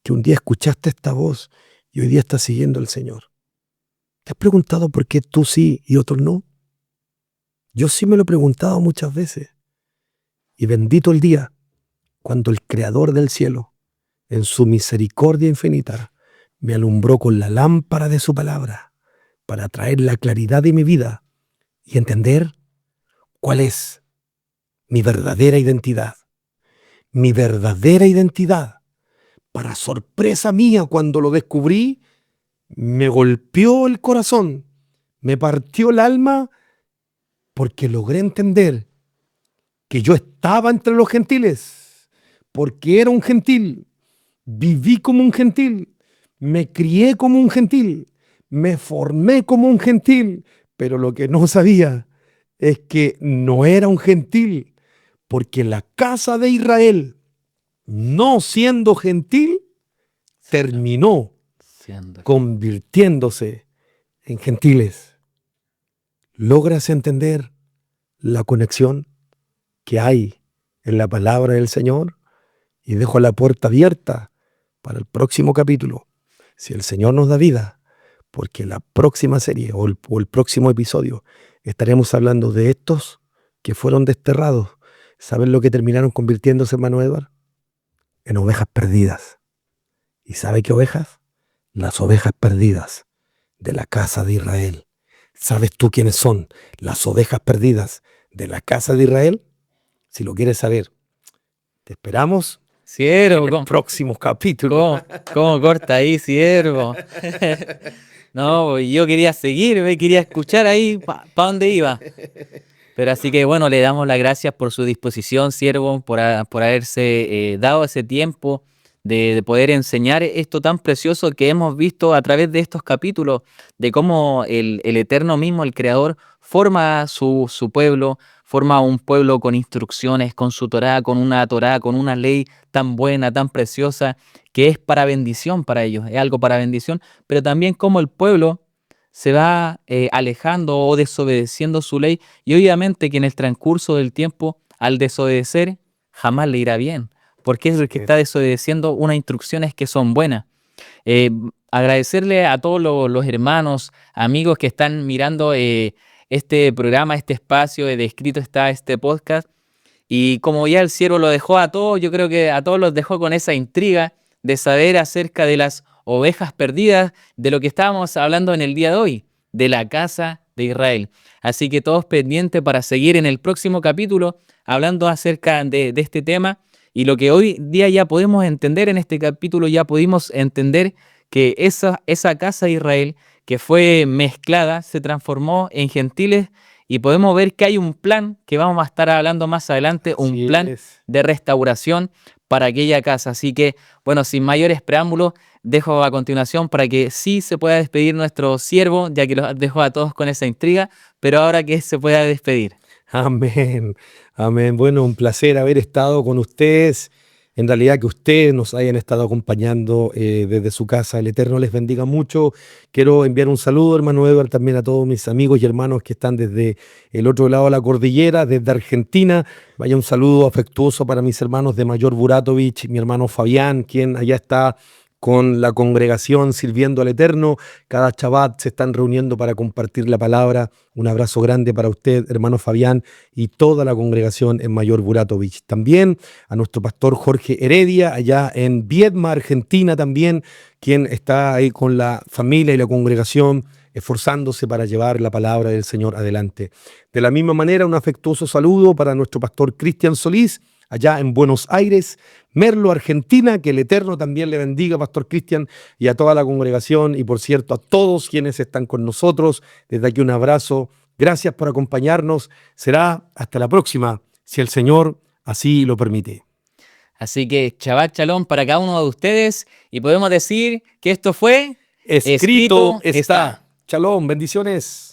que un día escuchaste esta voz y hoy día estás siguiendo al Señor. ¿Te has preguntado por qué tú sí y otros no? Yo sí me lo he preguntado muchas veces. Y bendito el día cuando el Creador del cielo, en su misericordia infinita, me alumbró con la lámpara de su palabra para traer la claridad de mi vida y entender cuál es mi verdadera identidad. Mi verdadera identidad, para sorpresa mía cuando lo descubrí, me golpeó el corazón, me partió el alma, porque logré entender que yo estaba entre los gentiles, porque era un gentil, viví como un gentil, me crié como un gentil, me formé como un gentil, pero lo que no sabía es que no era un gentil, porque la casa de Israel, no siendo gentil, terminó convirtiéndose en gentiles. ¿Logras entender la conexión que hay en la palabra del Señor? Y dejo la puerta abierta para el próximo capítulo, si el Señor nos da vida, porque la próxima serie o el próximo episodio estaremos hablando de estos que fueron desterrados. ¿Saben lo que terminaron convirtiéndose, hermano Edward? En ovejas perdidas. ¿Y sabe qué ovejas? Las ovejas perdidas de la casa de Israel. ¿Sabes tú quiénes son las ovejas perdidas de la casa de Israel? Si lo quieres saber, te esperamos Siervo, en el próximo capítulo. ¿Cómo corta ahí, siervo? No, yo quería seguir, quería escuchar ahí para dónde iba. Pero así que bueno, le damos las gracias por su disposición, siervo, por haberse dado ese tiempo de poder enseñar esto tan precioso que hemos visto a través de estos capítulos, de cómo el Eterno mismo, el Creador, forma su pueblo, forma un pueblo con instrucciones, con su Torá, con una ley tan buena, tan preciosa, que es para bendición para ellos, es algo para bendición, pero también cómo el pueblo se va alejando o desobedeciendo su ley, y obviamente que en el transcurso del tiempo, al desobedecer, jamás le irá bien, porque es el que está desobedeciendo unas instrucciones que son buenas. Agradecerle a todos los hermanos, amigos que están mirando este programa, este espacio de Escrito Está, este podcast, y como ya el siervo lo dejó a todos, yo creo que a todos los dejó con esa intriga de saber acerca de las ovejas perdidas, de lo que estábamos hablando en el día de hoy, de la casa de Israel. Así que todos pendientes para seguir en el próximo capítulo hablando acerca de este tema, Y lo que hoy día ya podemos entender en este capítulo, ya pudimos entender que esa casa de Israel que fue mezclada se transformó en gentiles y podemos ver que hay un plan que vamos a estar hablando más adelante, un Así plan es. de restauración para aquella casa. Así que, bueno, sin mayores preámbulos, dejo a continuación para que sí se pueda despedir nuestro siervo, ya que los dejo a todos con esa intriga, pero ahora que se pueda despedir. Amén, amén. Bueno, un placer haber estado con ustedes. En realidad que ustedes nos hayan estado acompañando desde su casa. El Eterno les bendiga mucho. Quiero enviar un saludo, hermano Edward, también a todos mis amigos y hermanos que están desde el otro lado de la cordillera, desde Argentina. Vaya un saludo afectuoso para mis hermanos de Mayor Buratovich, mi hermano Fabián, quien allá está con la congregación sirviendo al Eterno. Cada Shabbat se están reuniendo para compartir la palabra. Un abrazo grande para usted, hermano Fabián, y toda la congregación en Mayor Buratovich. También a nuestro pastor Jorge Heredia, allá en Viedma, Argentina también, quien está ahí con la familia y la congregación esforzándose para llevar la palabra del Señor adelante. De la misma manera, un afectuoso saludo para nuestro pastor Cristian Solís, allá en Buenos Aires, Merlo, Argentina. Que el Eterno también le bendiga, Pastor Cristian, y a toda la congregación, y por cierto, a todos quienes están con nosotros. Desde aquí un abrazo. Gracias por acompañarnos. Será hasta la próxima, si el Señor así lo permite. Así que Shabbat Shalom para cada uno de ustedes y podemos decir que esto fue Escrito está. Shalom, bendiciones.